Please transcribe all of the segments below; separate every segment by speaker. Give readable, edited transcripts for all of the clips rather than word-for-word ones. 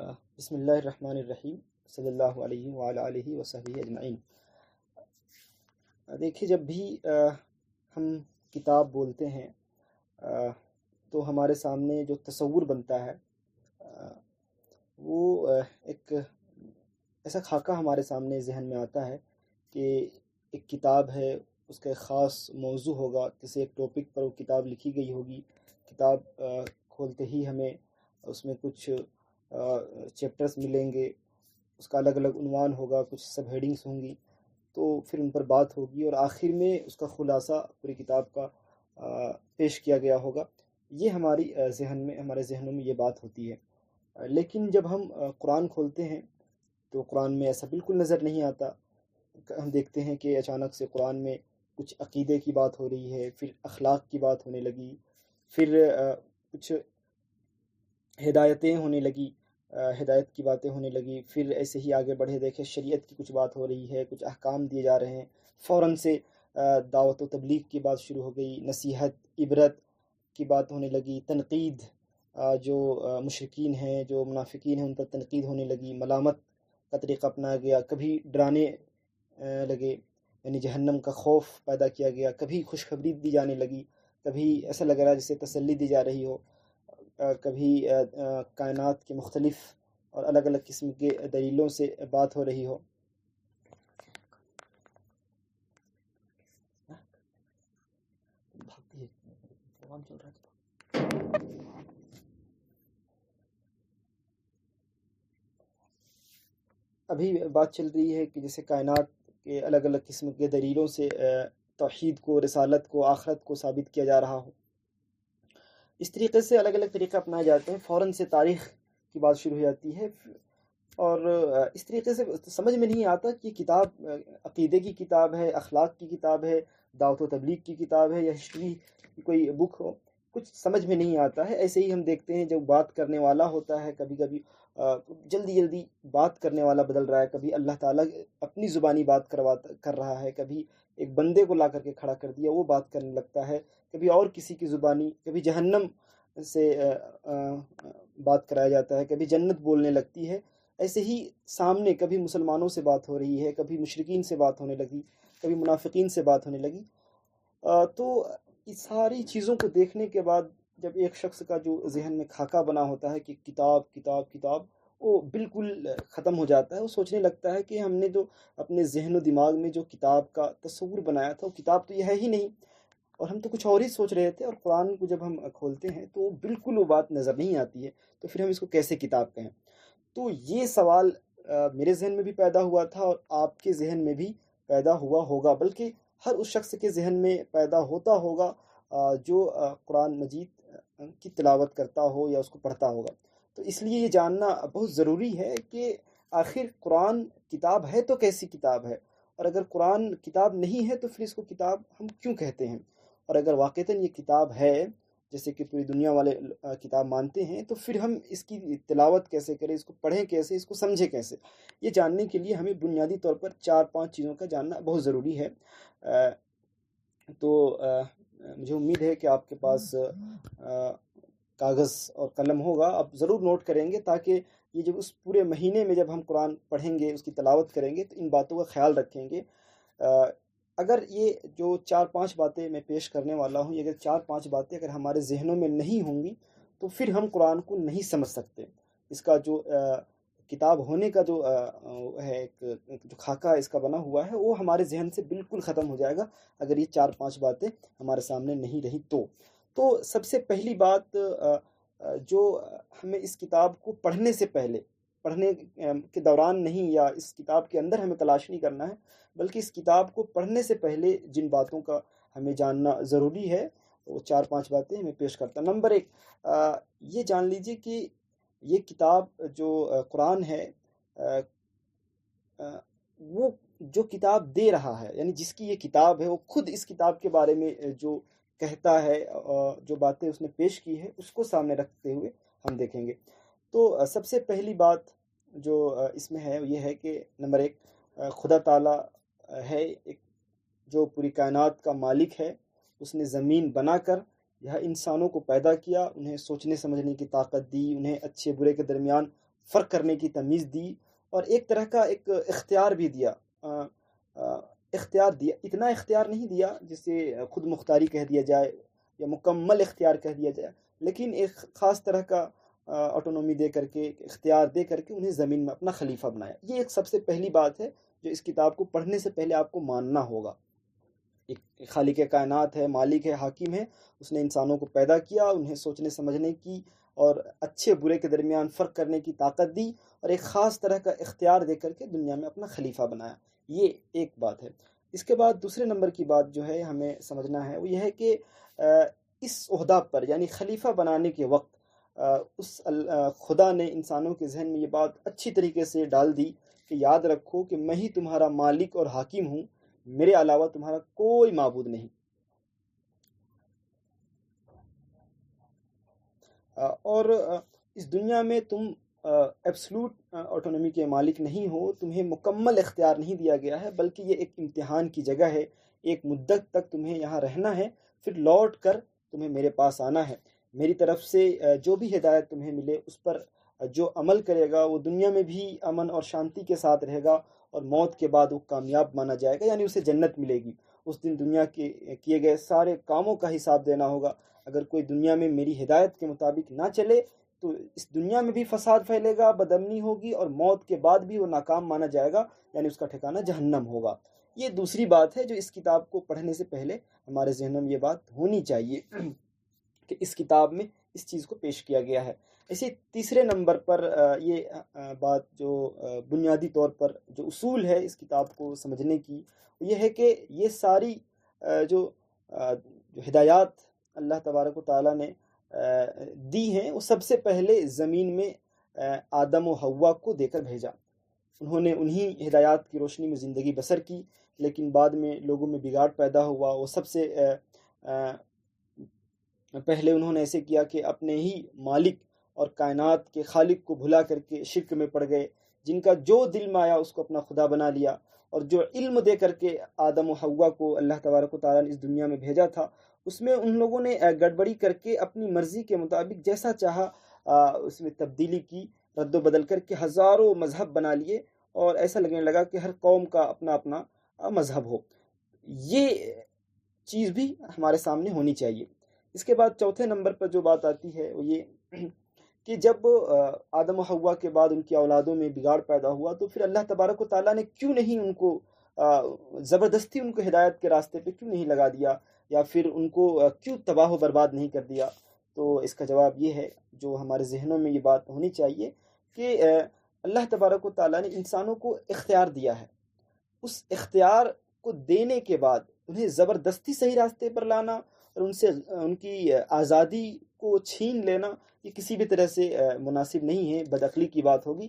Speaker 1: بسم اللہ الرحمن الرحیم صلی اللہ علیہ وعلی آلہ وصحبہ اجمعین۔ دیکھیے، جب بھی ہم کتاب بولتے ہیں تو ہمارے سامنے جو تصور بنتا ہے وہ ایک ایسا خاکہ ہمارے سامنے ذہن میں آتا ہے کہ ایک کتاب ہے، اس کا ایک خاص موضوع ہوگا، کسی ایک ٹاپک پر وہ کتاب لکھی گئی ہوگی۔ کتاب کھولتے ہی ہمیں اس میں کچھ چیپٹرز ملیں گے، اس کا الگ الگ عنوان ہوگا، کچھ سب ہیڈنگس ہوں گی، تو پھر ان پر بات ہوگی اور آخر میں اس کا خلاصہ پوری کتاب کا پیش کیا گیا ہوگا۔ یہ ہمارے ذہنوں میں یہ بات ہوتی ہے۔ لیکن جب ہم قرآن کھولتے ہیں تو قرآن میں ایسا بالکل نظر نہیں آتا۔ ہم دیکھتے ہیں کہ اچانک سے قرآن میں کچھ عقیدے کی بات ہو رہی ہے، پھر اخلاق کی بات ہونے لگی، پھر کچھ ہدایتیں ہونے لگی، ہدایت کی باتیں ہونے لگی، پھر ایسے ہی آگے بڑھے دیکھے شریعت کی کچھ بات ہو رہی ہے، کچھ احکام دیے جا رہے ہیں، فوراً سے دعوت و تبلیغ کی بات شروع ہو گئی، نصیحت، عبرت کی بات ہونے لگی، تنقید، جو مشرکین ہیں، جو منافقین ہیں، ان پر تنقید ہونے لگی، ملامت کا طریقہ اپنایا گیا، کبھی ڈرانے لگے، یعنی جہنم کا خوف پیدا کیا گیا، کبھی خوشخبری دی جانے لگی، کبھی ایسا لگ رہا ہے جسے تسلی دی جا رہی ہو، کبھی کائنات کے مختلف اور الگ الگ قسم کے دلیلوں سے بات ہو رہی ہو۔ ابھی بات چل رہی ہے کہ جیسے کائنات کے الگ الگ قسم کے دلیلوں سے توحید کو، رسالت کو، آخرت کو ثابت کیا جا رہا ہو۔ اس طریقے سے الگ الگ طریقے اپنائے جاتے ہیں، فوراً سے تاریخ کی بات شروع ہو جاتی ہے، اور اس طریقے سے سمجھ میں نہیں آتا کہ کتاب عقیدے کی کتاب ہے، اخلاق کی کتاب ہے، دعوت و تبلیغ کی کتاب ہے، یا ہسٹری کی کوئی بک ہو، کچھ سمجھ میں نہیں آتا ہے۔ ایسے ہی ہم دیکھتے ہیں جب بات کرنے والا ہوتا ہے، کبھی کبھی جلدی جلدی بات کرنے والا بدل رہا ہے، کبھی اللہ تعالیٰ اپنی زبانی بات کر رہا ہے، کبھی ایک بندے کو لا کر کے کھڑا کر دیا، وہ بات کرنے لگتا ہے، کبھی اور کسی کی زبانی، کبھی جہنم سے بات کرایا جاتا ہے، کبھی جنت بولنے لگتی ہے۔ ایسے ہی سامنے کبھی مسلمانوں سے بات ہو رہی ہے، کبھی مشرکین سے بات ہونے لگی، کبھی منافقین سے بات ہونے لگی۔ تو اس ساری چیزوں کو دیکھنے کے بعد جب ایک شخص کا جو ذہن میں خاکہ بنا ہوتا ہے کہ کتاب کتاب کتاب، وہ بالکل ختم ہو جاتا ہے۔ وہ سوچنے لگتا ہے کہ ہم نے جو اپنے ذہن و دماغ میں جو کتاب کا تصور بنایا تھا، وہ کتاب تو یہ ہے ہی نہیں، اور ہم تو کچھ اور ہی سوچ رہے تھے، اور قرآن کو جب ہم کھولتے ہیں تو بالکل وہ بات نظر نہیں آتی ہے، تو پھر ہم اس کو کیسے کتاب کہیں؟ تو یہ سوال میرے ذہن میں بھی پیدا ہوا تھا، اور آپ کے ذہن میں بھی پیدا ہوا ہوگا، بلکہ ہر اس شخص کے ذہن میں پیدا ہوتا ہوگا جو قرآن مجید کی تلاوت کرتا ہو یا اس کو پڑھتا ہوگا۔ تو اس لیے یہ جاننا بہت ضروری ہے کہ آخر قرآن کتاب ہے تو کیسی کتاب ہے، اور اگر قرآن کتاب نہیں ہے تو پھر اس کو کتاب ہم کیوں کہتے ہیں، اور اگر واقعتاً یہ کتاب ہے جیسے کہ پوری دنیا والے کتاب مانتے ہیں، تو پھر ہم اس کی تلاوت کیسے کریں، اس کو پڑھیں کیسے، اس کو سمجھیں کیسے؟ یہ جاننے کے لیے ہمیں بنیادی طور پر 4-5 چیزوں کا جاننا بہت ضروری ہے۔ تو مجھے امید ہے کہ آپ کے پاس کاغذ اور قلم ہوگا، آپ ضرور نوٹ کریں گے، تاکہ یہ جب اس پورے مہینے میں جب ہم قرآن پڑھیں گے، اس کی تلاوت کریں گے، تو ان باتوں کا خیال رکھیں گے۔ اگر یہ جو 4-5 باتیں میں پیش کرنے والا ہوں، یہ اگر 4-5 باتیں اگر ہمارے ذہنوں میں نہیں ہوں گی تو پھر ہم قرآن کو نہیں سمجھ سکتے۔ اس کا جو کتاب ہونے کا جو ہے جو خاکہ اس کا بنا ہوا ہے، وہ ہمارے ذہن سے بالکل ختم ہو جائے گا اگر یہ 4-5 باتیں ہمارے سامنے نہیں رہی تو سب سے پہلی بات جو ہمیں اس کتاب کو پڑھنے سے پہلے، پڑھنے کے دوران نہیں، یا اس کتاب کے اندر ہمیں تلاش نہیں کرنا ہے، بلکہ اس کتاب کو پڑھنے سے پہلے جن باتوں کا ہمیں جاننا ضروری ہے، وہ 4-5 باتیں ہمیں پیش کرتا ہوں۔ نمبر 1، یہ جان لیجئے کہ یہ کتاب جو قرآن ہے، وہ جو کتاب دے رہا ہے، یعنی جس کی یہ کتاب ہے، وہ خود اس کتاب کے بارے میں جو کہتا ہے، جو باتیں اس نے پیش کی ہے، اس کو سامنے رکھتے ہوئے ہم دیکھیں گے۔ تو سب سے پہلی بات جو اس میں ہے، یہ ہے کہ نمبر 1، خدا تعالیٰ ہے ایک جو پوری کائنات کا مالک ہے۔ اس نے زمین بنا کر یہاں انسانوں کو پیدا کیا، انہیں سوچنے سمجھنے کی طاقت دی، انہیں اچھے برے کے درمیان فرق کرنے کی تمیز دی، اور ایک طرح کا ایک اختیار بھی دیا. اختیار دیا، اتنا اختیار نہیں دیا جسے خود مختاری کہہ دیا جائے یا مکمل اختیار کہہ دیا جائے، لیکن ایک خاص طرح کا آٹونومی دے کر کے، اختیار دے کر کے انہیں زمین میں اپنا خلیفہ بنایا. یہ ایک سب سے پہلی بات ہے جو اس کتاب کو پڑھنے سے پہلے آپ کو ماننا ہوگا. ایک خالق کائنات ہے، مالک ہے، حاکم ہے. اس نے انسانوں کو پیدا کیا، انہیں سوچنے سمجھنے کی اور اچھے برے کے درمیان فرق کرنے کی طاقت دی، اور ایک خاص طرح کا اختیار دے کر کے دنیا میں اپنا خلیفہ بنایا. یہ ایک بات ہے. اس کے بعد دوسرے نمبر کی بات جو ہے ہمیں سمجھنا ہے وہ یہ ہے کہ اس عہدہ پر یعنی خلیفہ بنانے کے وقت اس خدا نے انسانوں کے ذہن میں یہ بات اچھی طریقے سے ڈال دی کہ یاد رکھو کہ میں ہی تمہارا مالک اور حاکم ہوں، میرے علاوہ تمہارا کوئی معبود نہیں. اور اس دنیا میں تم ایبسلوٹ آٹونومی کے مالک نہیں ہو، تمہیں مکمل اختیار نہیں دیا گیا ہے، بلکہ یہ ایک امتحان کی جگہ ہے. ایک مدت تک تمہیں یہاں رہنا ہے، پھر لوٹ کر تمہیں میرے پاس آنا ہے. میری طرف سے جو بھی ہدایت تمہیں ملے اس پر جو عمل کرے گا وہ دنیا میں بھی امن اور شانتی کے ساتھ رہے گا، اور موت کے بعد وہ کامیاب مانا جائے گا، یعنی اسے جنت ملے گی. اس دن دنیا کے کیے گئے سارے کاموں کا حساب دینا ہوگا. اگر کوئی دنیا میں میری ہدایت کے مطابق نہ چلے تو اس دنیا میں بھی فساد پھیلے گا، بدامنی ہوگی، اور موت کے بعد بھی وہ ناکام مانا جائے گا، یعنی اس کا ٹھکانہ جہنم ہوگا. یہ دوسری بات ہے جو اس کتاب کو پڑھنے سے پہلے ہمارے ذہنوں میں یہ بات ہونی چاہیے کہ اس کتاب میں اس چیز کو پیش کیا گیا ہے. اسی تیسرے نمبر پر یہ بات جو بنیادی طور پر جو اصول ہے اس کتاب کو سمجھنے کی، یہ ہے کہ یہ ساری جو ہدایات اللہ تبارک و تعالیٰ نے دی ہیں وہ سب سے پہلے زمین میں آدم و حوا کو دے کر بھیجا. انہوں نے انہی ہدایات کی روشنی میں زندگی بسر کی، لیکن بعد میں لوگوں میں بگاڑ پیدا ہوا. وہ سب سے پہلے انہوں نے ایسے کیا کہ اپنے ہی مالک اور کائنات کے خالق کو بھلا کر کے شرک میں پڑ گئے. جن کا جو دل میں آیا اس کو اپنا خدا بنا لیا، اور جو علم دے کر کے آدم و حوا کو اللہ تبارک و تعالیٰ نے اس دنیا میں بھیجا تھا اس میں ان لوگوں نے گڑبڑی کر کے اپنی مرضی کے مطابق جیسا چاہا اس میں تبدیلی کی، رد و بدل کر کے ہزاروں مذہب بنا لیے، اور ایسا لگنے لگا کہ ہر قوم کا اپنا اپنا مذہب ہو. یہ چیز بھی ہمارے سامنے ہونی چاہیے. اس کے بعد چوتھے نمبر پر جو بات آتی ہے وہ یہ کہ جب آدم و حوا کے بعد ان کی اولادوں میں بگاڑ پیدا ہوا تو پھر اللہ تبارک و تعالیٰ نے کیوں نہیں ان کو زبردستی ان کو ہدایت کے راستے پہ کیوں نہیں لگا دیا، یا پھر ان کو کیوں تباہ و برباد نہیں کر دیا؟ تو اس کا جواب یہ ہے، جو ہمارے ذہنوں میں یہ بات ہونی چاہیے کہ اللہ تبارک و تعالیٰ نے انسانوں کو اختیار دیا ہے. اس اختیار کو دینے کے بعد انہیں زبردستی صحیح راستے پر لانا اور ان سے ان کی آزادی کو چھین لینا یہ کسی بھی طرح سے مناسب نہیں ہے، بدعقلی کی بات ہوگی.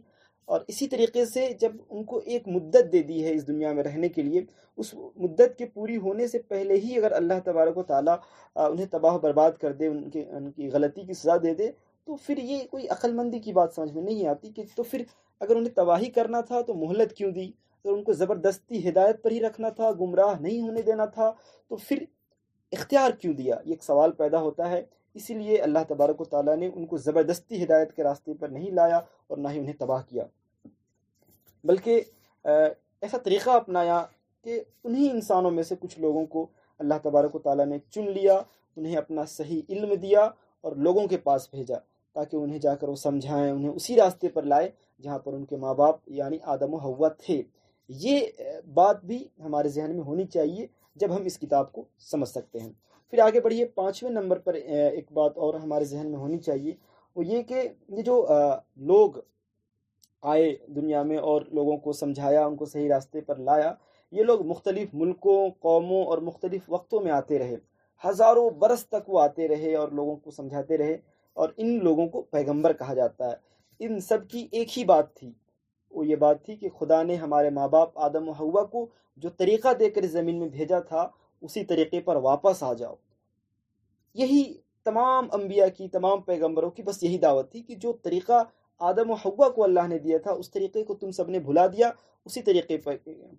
Speaker 1: اور اسی طریقے سے جب ان کو ایک مدت دے دی ہے اس دنیا میں رہنے کے لیے، اس مدت کے پوری ہونے سے پہلے ہی اگر اللہ تبارک و تعالیٰ انہیں تباہ و برباد کر دے، ان کی غلطی کی سزا دے دے، تو پھر یہ کوئی عقل مندی کی بات سمجھ میں نہیں آتی کہ تو پھر اگر انہیں تباہی کرنا تھا تو مہلت کیوں دی؟ اگر ان کو زبردستی ہدایت پر ہی رکھنا تھا، گمراہ نہیں ہونے دینا تھا، تو پھر اختیار کیوں دیا؟ یہ ایک سوال پیدا ہوتا ہے. اسی لیے اللہ تبارک و تعالیٰ نے ان کو زبردستی ہدایت کے راستے پر نہیں لایا اور نہ ہی انہیں تباہ کیا، بلکہ ایسا طریقہ اپنایا کہ انہی انسانوں میں سے کچھ لوگوں کو اللہ تبارک و تعالیٰ نے چن لیا، انہیں اپنا صحیح علم دیا اور لوگوں کے پاس بھیجا تاکہ انہیں جا کر وہ سمجھائیں، انہیں اسی راستے پر لائے جہاں پر ان کے ماں باپ یعنی آدم و حوا تھے. یہ بات بھی ہمارے ذہن میں ہونی چاہیے جب ہم اس کتاب کو سمجھ سکتے ہیں. پھر آگے بڑھیے، پانچویں نمبر پر ایک بات اور ہمارے ذہن میں ہونی چاہیے، وہ یہ کہ یہ جو لوگ آئے دنیا میں اور لوگوں کو سمجھایا، ان کو صحیح راستے پر لایا، یہ لوگ مختلف ملکوں، قوموں اور مختلف وقتوں میں آتے رہے. ہزاروں برس تک وہ آتے رہے اور لوگوں کو سمجھاتے رہے، اور ان لوگوں کو پیغمبر کہا جاتا ہے. ان سب کی ایک ہی بات تھی، وہ یہ بات تھی کہ خدا نے ہمارے ماں باپ آدم و حوا کو جو طریقہ دے کر زمین میں بھیجا تھا اسی طریقے پر واپس آ جاؤ. یہی تمام انبیاء کی، تمام پیغمبروں کی بس یہی دعوت تھی کہ جو طریقہ آدم و حوا کو اللہ نے دیا تھا اس طریقے کو تم سب نے بھلا دیا، اسی طریقے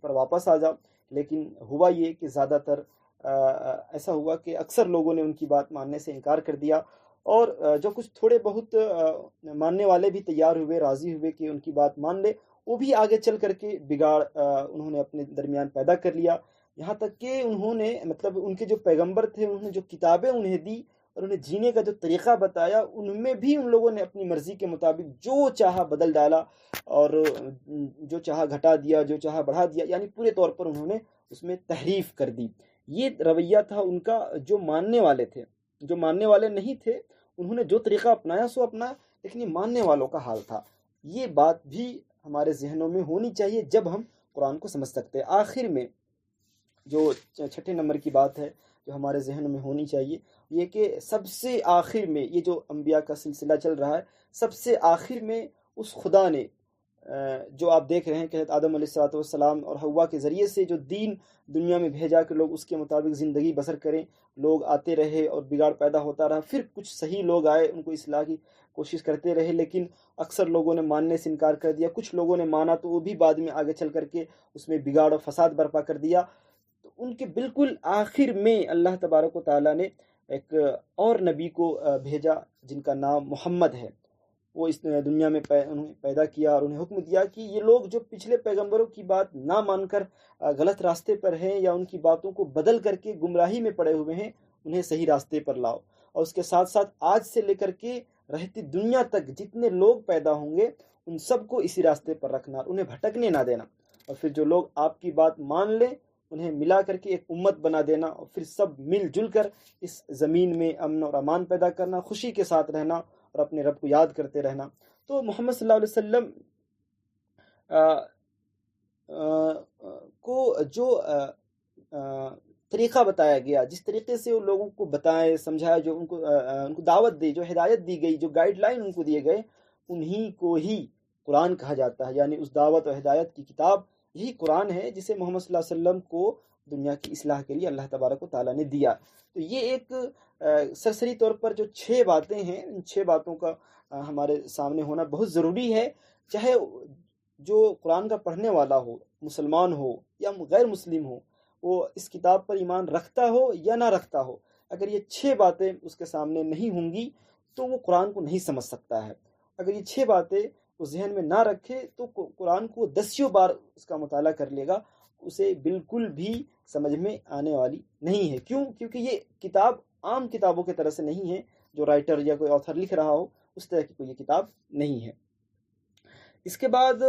Speaker 1: پر واپس آ جاؤ. لیکن ہوا یہ کہ زیادہ تر ایسا ہوا کہ اکثر لوگوں نے ان کی بات ماننے سے انکار کر دیا، اور جو کچھ تھوڑے بہت ماننے والے بھی تیار ہوئے، راضی ہوئے کہ ان کی بات مان لے، وہ بھی آگے چل کر کے بگاڑ انہوں نے اپنے درمیان پیدا کر لیا، یہاں تک کہ انہوں نے مطلب ان کے جو پیغمبر تھے انہوں نے جو کتابیں انہیں دی اور انہیں جینے کا جو طریقہ بتایا، ان میں بھی ان لوگوں نے اپنی مرضی کے مطابق جو چاہا بدل ڈالا، اور جو چاہا گھٹا دیا، جو چاہا بڑھا دیا، یعنی پورے طور پر انہوں نے اس میں تحریف کر دی۔ یہ رویہ تھا ان کا جو ماننے والے تھے۔ جو ماننے والے نہیں تھے انہوں نے جو طریقہ اپنایا سو اپنا، لیکن یہ ماننے والوں کا حال تھا۔ یہ بات بھی ہمارے ذہنوں میں ہونی چاہیے جب ہم قرآن کو سمجھ سکتے ہیں۔ آخر میں جو چھٹے نمبر کی بات ہے جو ہمارے ذہن میں ہونی چاہیے، یہ کہ سب سے آخر میں یہ جو انبیاء کا سلسلہ چل رہا ہے، سب سے آخر میں اس خدا نے جو آپ دیکھ رہے ہیں کہ حضرت آدم علیہ السلام اور حوا کے ذریعے سے جو دین دنیا میں بھیجا کہ لوگ اس کے مطابق زندگی بسر کریں، لوگ آتے رہے اور بگاڑ پیدا ہوتا رہا، پھر کچھ صحیح لوگ آئے، ان کو اصلاح کی کوشش کرتے رہے، لیکن اکثر لوگوں نے ماننے سے انکار کر دیا، کچھ لوگوں نے مانا تو وہ بھی بعد میں آگے چل کر کے اس میں بگاڑ اور فساد برپا کر دیا۔ تو ان کے بالکل آخر میں اللہ تبارک و تعالیٰ نے ایک اور نبی کو بھیجا جن کا نام محمد ہے۔ وہ اس دنیا میں انہیں پیدا کیا اور انہیں حکم دیا کہ یہ لوگ جو پچھلے پیغمبروں کی بات نہ مان کر غلط راستے پر ہیں یا ان کی باتوں کو بدل کر کے گمراہی میں پڑے ہوئے ہیں، انہیں صحیح راستے پر لاؤ، اور اس کے ساتھ ساتھ آج سے لے کر کے رہتی دنیا تک جتنے لوگ پیدا ہوں گے ان سب کو اسی راستے پر رکھنا، انہیں بھٹکنے نہ دینا، اور پھر جو لوگ آپ کی بات مان لیں انہیں ملا کر کے ایک امت بنا دینا، اور پھر سب مل جل کر اس زمین میں امن اور امان پیدا کرنا، خوشی کے ساتھ رہنا اور اپنے رب کو یاد کرتے رہنا۔ تو محمد صلی اللہ علیہ وسلم کو جو طریقہ بتایا گیا، جس طریقے سے وہ لوگوں کو بتائے سمجھایا، جو ان کو دعوت دی، جو ہدایت دی گئی، جو گائیڈ لائن ان کو دیے گئے، انہی کو ہی قرآن کہا جاتا ہے۔ یعنی اس دعوت اور ہدایت کی کتاب یہی قرآن ہے جسے محمد صلی اللہ علیہ وسلم کو دنیا کی اصلاح کے لیے اللہ تبارک و تعالیٰ نے دیا۔ تو یہ ایک سرسری طور پر جو 6 باتیں ہیں، ان 6 باتوں کا ہمارے سامنے ہونا بہت ضروری ہے، چاہے جو قرآن کا پڑھنے والا ہو، مسلمان ہو یا غیر مسلم ہو، وہ اس کتاب پر ایمان رکھتا ہو یا نہ رکھتا ہو، اگر یہ 6 باتیں اس کے سامنے نہیں ہوں گی تو وہ قرآن کو نہیں سمجھ سکتا ہے۔ اگر یہ 6 باتیں وہ ذہن میں نہ رکھے تو قرآن کو 10 بار اس کا مطالعہ کر لے گا، اسے بالکل بھی سمجھ میں آنے والی نہیں ہے۔ کیوں؟ کیونکہ یہ کتاب عام کتابوں کی طرح سے نہیں ہے، جو رائٹر یا کوئی آتھر لکھ رہا ہو اس طرح کی کوئی یہ کتاب نہیں ہے۔ اس کے بعد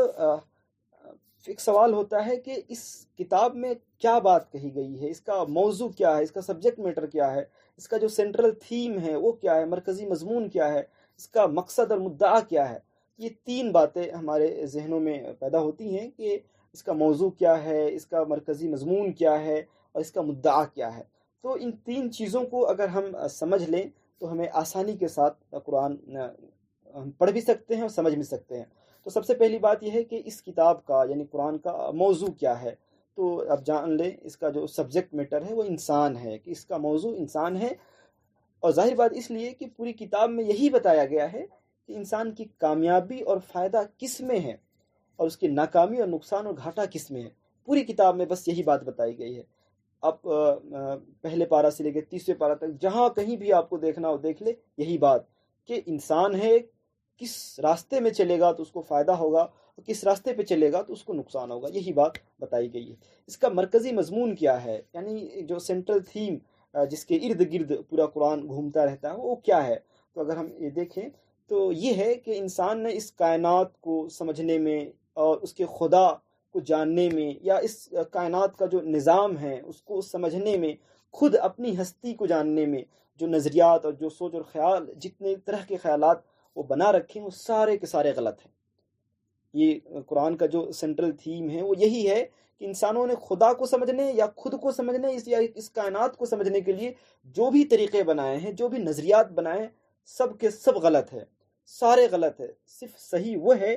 Speaker 1: ایک سوال ہوتا ہے کہ اس کتاب میں کیا بات کہی گئی ہے، اس کا موضوع کیا ہے، اس کا سبجیکٹ میٹر کیا ہے، اس کا جو سینٹرل تھیم ہے وہ کیا ہے، مرکزی مضمون کیا ہے، اس کا مقصد اور مدعا کیا ہے۔ یہ 3 باتیں ہمارے ذہنوں میں پیدا ہوتی ہیں کہ اس کا موضوع کیا ہے، اس کا مرکزی مضمون کیا ہے اور اس کا مدعا کیا ہے۔ تو ان 3 چیزوں کو اگر ہم سمجھ لیں تو ہمیں آسانی کے ساتھ قرآن ہم پڑھ بھی سکتے ہیں اور سمجھ بھی سکتے ہیں۔ تو سب سے پہلی بات یہ ہے کہ اس کتاب کا یعنی قرآن کا موضوع کیا ہے۔ تو اب جان لیں اس کا جو سبجیکٹ میٹر ہے وہ انسان ہے، کہ اس کا موضوع انسان ہے، اور ظاہر بات اس لیے کہ پوری کتاب میں یہی بتایا گیا ہے کہ انسان کی کامیابی اور فائدہ کس میں ہے اور اس کی ناکامی اور نقصان اور گھاٹا کس میں ہے۔ پوری کتاب میں بس یہی بات بتائی گئی ہے۔ اب پہلے پارہ سے لے کے 30ویں پارہ تک جہاں کہیں بھی آپ کو دیکھنا ہو دیکھ لے یہی بات کہ انسان ہے، کس راستے میں چلے گا تو اس کو فائدہ ہوگا اور کس راستے پہ چلے گا تو اس کو نقصان ہوگا، یہی بات بتائی گئی ہے۔ اس کا مرکزی مضمون کیا ہے، یعنی جو سینٹرل تھیم جس کے ارد گرد پورا قرآن گھومتا رہتا ہے وہ کیا ہے۔ تو اگر ہم یہ دیکھیں تو یہ ہے کہ انسان نے اس کائنات کو سمجھنے میں اور اس کے خدا کو جاننے میں، یا اس کائنات کا جو نظام ہے اس کو سمجھنے میں، خود اپنی ہستی کو جاننے میں، جو نظریات اور جو سوچ اور خیال، جتنے طرح کے خیالات وہ بنا رکھے ہیں وہ سارے کے سارے غلط ہیں۔ یہ قرآن کا جو سینٹرل تھیم ہے وہ یہی ہے کہ انسانوں نے خدا کو سمجھنے یا خود کو سمجھنے یا اس کائنات کو سمجھنے کے لیے جو بھی طریقے بنائے ہیں، جو بھی نظریات بنائے ہیں، سب کے سب غلط ہے، سارے غلط ہے۔ صرف صحیح وہ ہے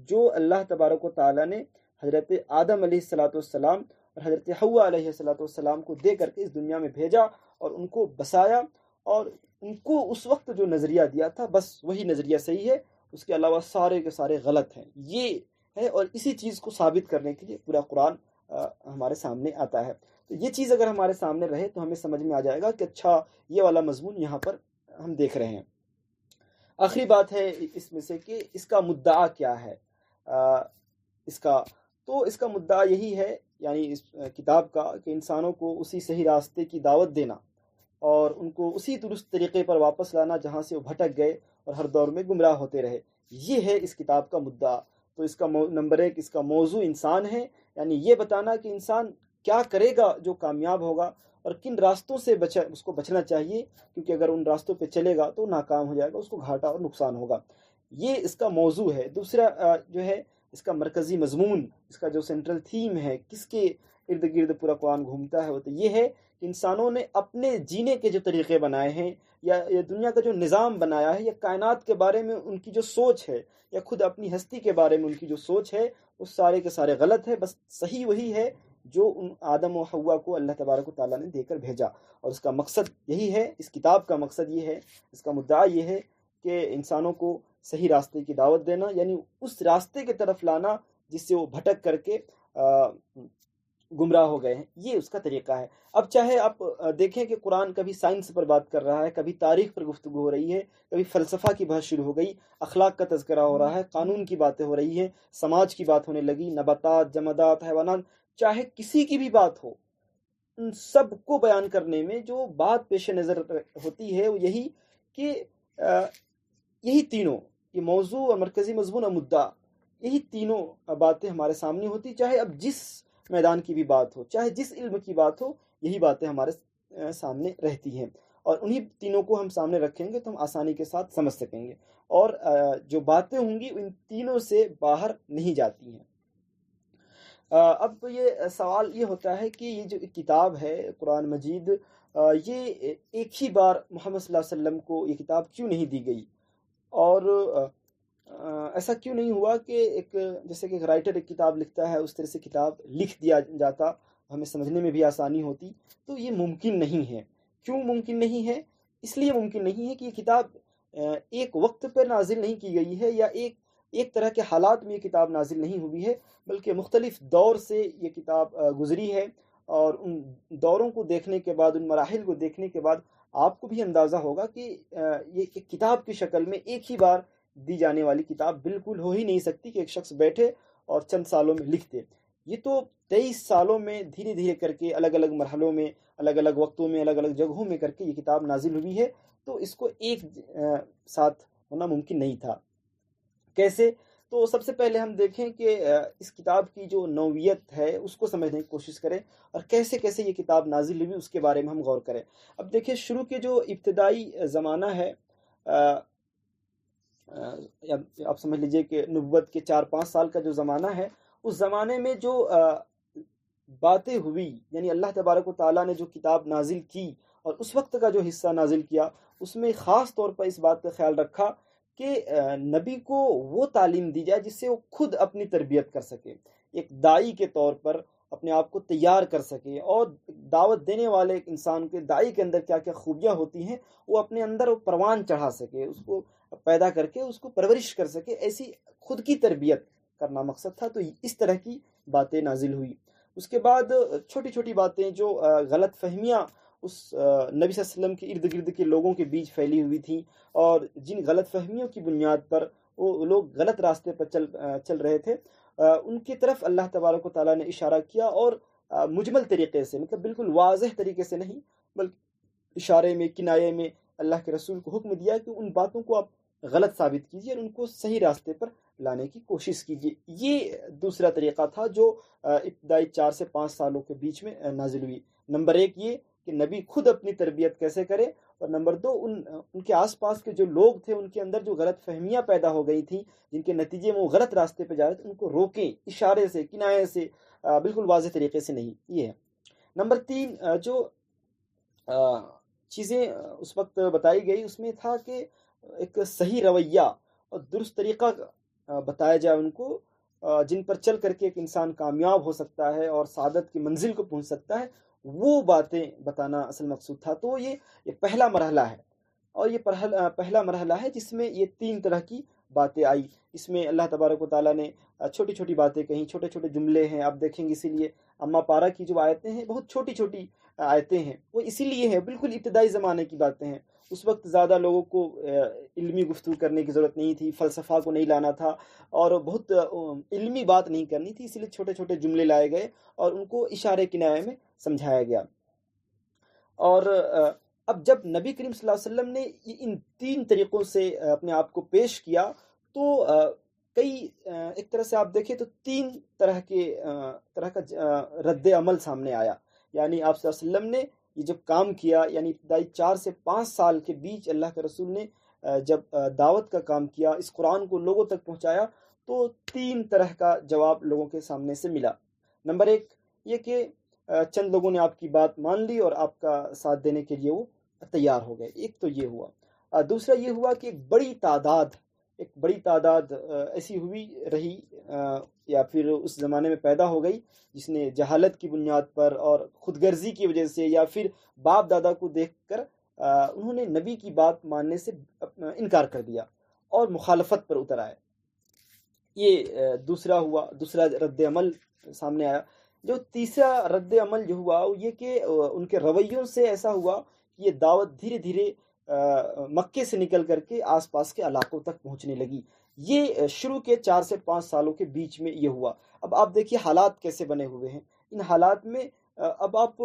Speaker 1: جو اللہ تبارک و تعالیٰ نے حضرت آدم علیہ السلام اور حضرت حوا علیہ السلام کو دے کر کے اس دنیا میں بھیجا اور ان کو بسایا، اور ان کو اس وقت جو نظریہ دیا تھا بس وہی نظریہ صحیح ہے، اس کے علاوہ سارے کے سارے غلط ہیں۔ یہ ہے، اور اسی چیز کو ثابت کرنے کے لیے پورا قرآن ہمارے سامنے آتا ہے۔ تو یہ چیز اگر ہمارے سامنے رہے تو ہمیں سمجھ میں آ جائے گا کہ اچھا یہ والا مضمون یہاں پر ہم دیکھ رہے ہیں۔ آخری بات ہے اس میں سے کہ اس کا مدعا کیا ہے. آ، اس کا اس کا مدعا یہی ہے، یعنی اس کتاب کا، کہ انسانوں کو اسی صحیح راستے کی دعوت دینا اور ان کو اسی درست طریقے پر واپس لانا جہاں سے وہ بھٹک گئے اور ہر دور میں گمراہ ہوتے رہے. یہ ہے اس کتاب کا مدعا. تو اس کا نمبر ایک، اس کا موضوع انسان ہے، یعنی یہ بتانا کہ انسان کیا کرے گا جو کامیاب ہوگا اور کن راستوں سے اس کو بچنا چاہیے، کیونکہ اگر ان راستوں پہ چلے گا تو ناکام ہو جائے گا، اس کو گھاٹا اور نقصان ہوگا. یہ اس کا موضوع ہے. دوسرا جو ہے اس کا مرکزی مضمون، اس کا جو سینٹرل تھیم ہے، کس کے ارد گرد پورا قرآن گھومتا ہے، وہ تو یہ ہے کہ انسانوں نے اپنے جینے کے جو طریقے بنائے ہیں، یا دنیا کا جو نظام بنایا ہے، یا کائنات کے بارے میں ان کی جو سوچ ہے، یا خود اپنی ہستی کے بارے میں ان کی جو سوچ ہے، وہ سارے کے سارے غلط ہے. بس صحیح وہی ہے جو ان آدم و حوا کو اللہ تبارک و تعالیٰ نے دے کر بھیجا. اور اس کا مقصد یہی ہے، اس کتاب کا مقصد یہ ہے، اس کا مدعا یہ ہے کہ انسانوں کو صحیح راستے کی دعوت دینا، یعنی اس راستے کی طرف لانا جس سے وہ بھٹک کر کے گمراہ ہو گئے ہیں. یہ اس کا طریقہ ہے. اب چاہے آپ دیکھیں کہ قرآن کبھی سائنس پر بات کر رہا ہے، کبھی تاریخ پر گفتگو ہو رہی ہے، کبھی فلسفہ کی بحث شروع ہو گئی، اخلاق کا تذکرہ ہو رہا ہے، قانون کی باتیں ہو رہی ہیں، سماج کی بات ہونے لگی، نباتات، جمادات، حیوانات، چاہے کسی کی بھی بات ہو، ان سب کو بیان کرنے میں جو بات پیش نظر ہوتی ہے وہ یہی کہ یہی تینوں، یہ موضوع اور مرکزی مضمون اور مدعا، یہی تینوں باتیں ہمارے سامنے ہوتی، چاہے اب جس میدان کی بھی بات ہو، چاہے جس علم کی بات ہو، یہی باتیں ہمارے سامنے رہتی ہیں. اور انہی تینوں کو ہم سامنے رکھیں گے تو ہم آسانی کے ساتھ سمجھ سکیں گے، اور جو باتیں ہوں گی ان تینوں سے باہر نہیں جاتی ہیں. اب یہ سوال یہ ہوتا ہے کہ یہ جو کتاب ہے قرآن مجید، یہ ایک ہی بار محمد صلی اللہ علیہ وسلم کو یہ کتاب کیوں نہیں دی گئی، اور ایسا کیوں نہیں ہوا کہ ایک جیسے کہ ایک رائٹر ایک کتاب لکھتا ہے اس طرح سے کتاب لکھ دیا جاتا، ہمیں سمجھنے میں بھی آسانی ہوتی. تو یہ ممکن نہیں ہے. کیوں ممکن نہیں ہے؟ اس لیے ممکن نہیں ہے کہ یہ کتاب ایک وقت پر نازل نہیں کی گئی ہے، یا ایک طرح کے حالات میں یہ کتاب نازل نہیں ہوئی ہے، بلکہ مختلف دور سے یہ کتاب گزری ہے. اور ان دوروں کو دیکھنے کے بعد، ان مراحل کو دیکھنے کے بعد آپ کو بھی اندازہ ہوگا کہ یہ ایک کتاب کی شکل میں ایک ہی بار دی جانے والی کتاب بالکل ہو ہی نہیں سکتی کہ ایک شخص بیٹھے اور چند سالوں میں لکھ دے. یہ تو 23 سالوں میں دھیرے دھیرے کر کے الگ الگ مرحلوں میں، الگ الگ وقتوں میں، الگ الگ جگہوں میں کر کے یہ کتاب نازل ہوئی ہے. تو اس کو ایک ساتھ ہونا ممکن نہیں تھا. کیسے؟ تو سب سے پہلے ہم دیکھیں کہ اس کتاب کی جو نوعیت ہے اس کو سمجھنے کی کوشش کریں، اور کیسے کیسے یہ کتاب نازل ہوئی اس کے بارے میں ہم غور کریں. اب دیکھیں، شروع کے جو ابتدائی زمانہ ہے، آپ سمجھ لیجئے کہ نبوت کے 4-5 سال کا جو زمانہ ہے، اس زمانے میں جو باتیں ہوئی، یعنی اللہ تبارک و تعالیٰ نے جو کتاب نازل کی اور اس وقت کا جو حصہ نازل کیا، اس میں خاص طور پر اس بات کا خیال رکھا کہ نبی کو وہ تعلیم دی جائے جس سے وہ خود اپنی تربیت کر سکے، ایک داعی کے طور پر اپنے آپ کو تیار کر سکے، اور دعوت دینے والے ایک انسان کے، داعی کے اندر کیا کیا خوبیاں ہوتی ہیں وہ اپنے اندر وہ پروان چڑھا سکے، اس کو پیدا کر کے اس کو پرورش کر سکے. ایسی خود کی تربیت کرنا مقصد تھا. تو اس طرح کی باتیں نازل ہوئی. اس کے بعد چھوٹی چھوٹی باتیں جو غلط فہمیاں اس نبی صلی اللہ علیہ وسلم کے ارد گرد کے لوگوں کے بیچ پھیلی ہوئی تھیں، اور جن غلط فہمیوں کی بنیاد پر وہ لوگ غلط راستے پر چل رہے تھے، ان کی طرف اللہ تبارک و تعالیٰ نے اشارہ کیا، اور مجمل طریقے سے، مطلب بالکل واضح طریقے سے نہیں، بلکہ اشارے میں، کنایے میں اللہ کے رسول کو حکم دیا کہ ان باتوں کو آپ غلط ثابت کیجیے اور ان کو صحیح راستے پر لانے کی کوشش کیجیے. یہ دوسرا طریقہ تھا جو ابتدائی 4 سے 5 سالوں کے بیچ میں نازل ہوئی. نمبر 1 یہ کہ نبی خود اپنی تربیت کیسے کرے، اور نمبر 2 ان کے آس پاس کے جو لوگ تھے ان کے اندر جو غلط فہمیاں پیدا ہو گئی تھیں، جن کے نتیجے میں وہ غلط راستے پہ جا رہے تھے، ان کو روکیں، اشارے سے، کنایے سے، بالکل واضح طریقے سے نہیں. یہ ہے. نمبر 3 جو چیزیں اس وقت بتائی گئی اس میں تھا کہ ایک صحیح رویہ اور درست طریقہ بتایا جائے ان کو، جن پر چل کر کے ایک انسان کامیاب ہو سکتا ہے اور سعادت کی منزل کو پہنچ سکتا ہے، وہ باتیں بتانا اصل مقصود تھا. تو یہ پہلا مرحلہ ہے، اور یہ پہلا مرحلہ ہے جس میں یہ 3 طرح کی باتیں آئی. اس میں اللہ تبارک و تعالیٰ نے چھوٹی چھوٹی باتیں کہیں، چھوٹے چھوٹے جملے ہیں، آپ دیکھیں گے. اسی لیے اما پارا کی جو آیتیں ہیں بہت چھوٹی چھوٹی آیتیں ہیں، وہ اسی لیے ہیں، بالکل ابتدائی زمانے کی باتیں ہیں. اس وقت زیادہ لوگوں کو علمی گفتگو کرنے کی ضرورت نہیں تھی، فلسفہ کو نہیں لانا تھا اور بہت علمی بات نہیں کرنی تھی، اس لیے چھوٹے چھوٹے جملے لائے گئے اور ان کو اشارے کنایے میں سمجھایا گیا۔ اور اب جب نبی کریم صلی اللہ علیہ وسلم نے ان 3 طریقوں سے اپنے آپ کو پیش کیا تو کئی ایک طرح سے آپ دیکھیں تو 3 طرح کا رد عمل سامنے آیا۔ یعنی آپ صلی اللہ علیہ وسلم نے یہ جب کام کیا، یعنی ابتدائی 4 سے 5 سال کے بیچ اللہ کے رسول نے جب دعوت کا کام کیا، اس قرآن کو لوگوں تک پہنچایا، تو 3 طرح کا جواب لوگوں کے سامنے سے ملا۔ نمبر 1 یہ کہ چند لوگوں نے آپ کی بات مان لی اور آپ کا ساتھ دینے کے لیے وہ تیار ہو گئے، ایک تو یہ ہوا۔ دوسرا یہ ہوا کہ ایک بڑی تعداد ایسی ہوئی رہی یا پھر اس زمانے میں پیدا ہو گئی جس نے جہالت کی بنیاد پر اور خود غرضی کی وجہ سے یا پھر باپ دادا کو دیکھ کر انہوں نے نبی کی بات ماننے سے انکار کر دیا اور مخالفت پر اتر آئے۔ یہ دوسرا رد عمل سامنے آیا۔ جو تیسرا رد عمل جو ہوا وہ یہ کہ ان کے رویوں سے ایسا ہوا کہ یہ دعوت دھیرے دھیرے مکے سے نکل کر کے آس پاس کے علاقوں تک پہنچنے لگی۔ یہ شروع کے 4 سے 5 سالوں کے بیچ میں یہ ہوا۔ اب آپ دیکھیے حالات کیسے بنے ہوئے ہیں۔ ان حالات میں اب آپ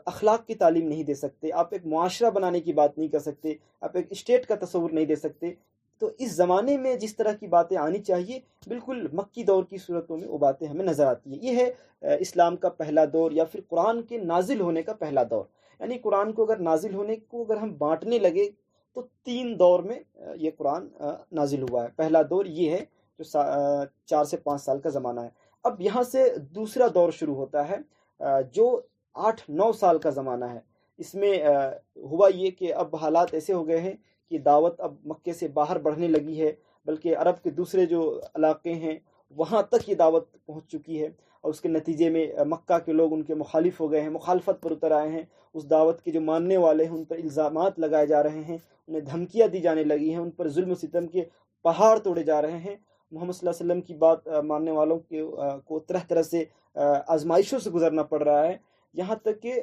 Speaker 1: اخلاق کی تعلیم نہیں دے سکتے، آپ ایک معاشرہ بنانے کی بات نہیں کر سکتے، آپ ایک اسٹیٹ کا تصور نہیں دے سکتے۔ تو اس زمانے میں جس طرح کی باتیں آنی چاہیے بالکل مکی دور کی صورتوں میں وہ باتیں ہمیں نظر آتی ہیں۔ یہ ہے اسلام کا پہلا دور یا پھر قرآن کے نازل ہونے کا پہلا دور۔ یعنی قرآن کو اگر ہم بانٹنے لگے تو 3 دور میں یہ قرآن نازل ہوا ہے۔ پہلا دور یہ ہے جو 4 سے 5 سال کا زمانہ ہے۔ اب یہاں سے دوسرا دور شروع ہوتا ہے جو 8-9 سال کا زمانہ ہے۔ اس میں ہوا یہ کہ اب حالات ایسے ہو گئے ہیں کہ دعوت اب مکے سے باہر بڑھنے لگی ہے، بلکہ عرب کے دوسرے جو علاقے ہیں وہاں تک یہ دعوت پہنچ چکی ہے، اور اس کے نتیجے میں مکہ کے لوگ ان کے مخالف ہو گئے ہیں، مخالفت پر اتر آئے ہیں۔ اس دعوت کے جو ماننے والے ہیں ان پر الزامات لگائے جا رہے ہیں، انہیں دھمکیاں دی جانے لگی ہیں، ان پر ظلم و ستم کے پہاڑ توڑے جا رہے ہیں۔ محمد صلی اللہ علیہ وسلم کی بات ماننے والوں کو طرح طرح سے آزمائشوں سے گزرنا پڑ رہا ہے، یہاں تک کہ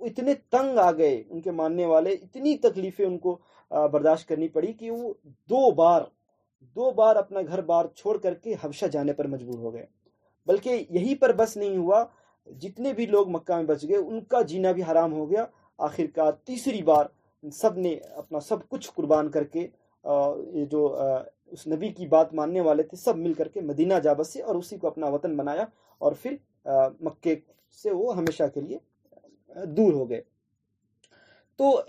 Speaker 1: اتنے تنگ آ گئے ان کے ماننے والے، اتنی تکلیفیں ان کو برداشت کرنی پڑی کہ وہ 2 بار اپنا گھر بار چھوڑ کر کے حبشہ جانے پر مجبور ہو گئے۔ بلکہ یہی پر بس نہیں ہوا، جتنے بھی لوگ مکہ میں بچ گئے ان کا جینا بھی حرام ہو گیا۔ آخر کار تیسری بار سب نے اپنا سب کچھ قربان کر کے یہ جو اس نبی کی بات ماننے والے تھے سب مل کر کے مدینہ جا بسے اور اسی کو اپنا وطن بنایا، اور پھر مکے سے وہ ہمیشہ کے لیے دور ہو گئے۔ تو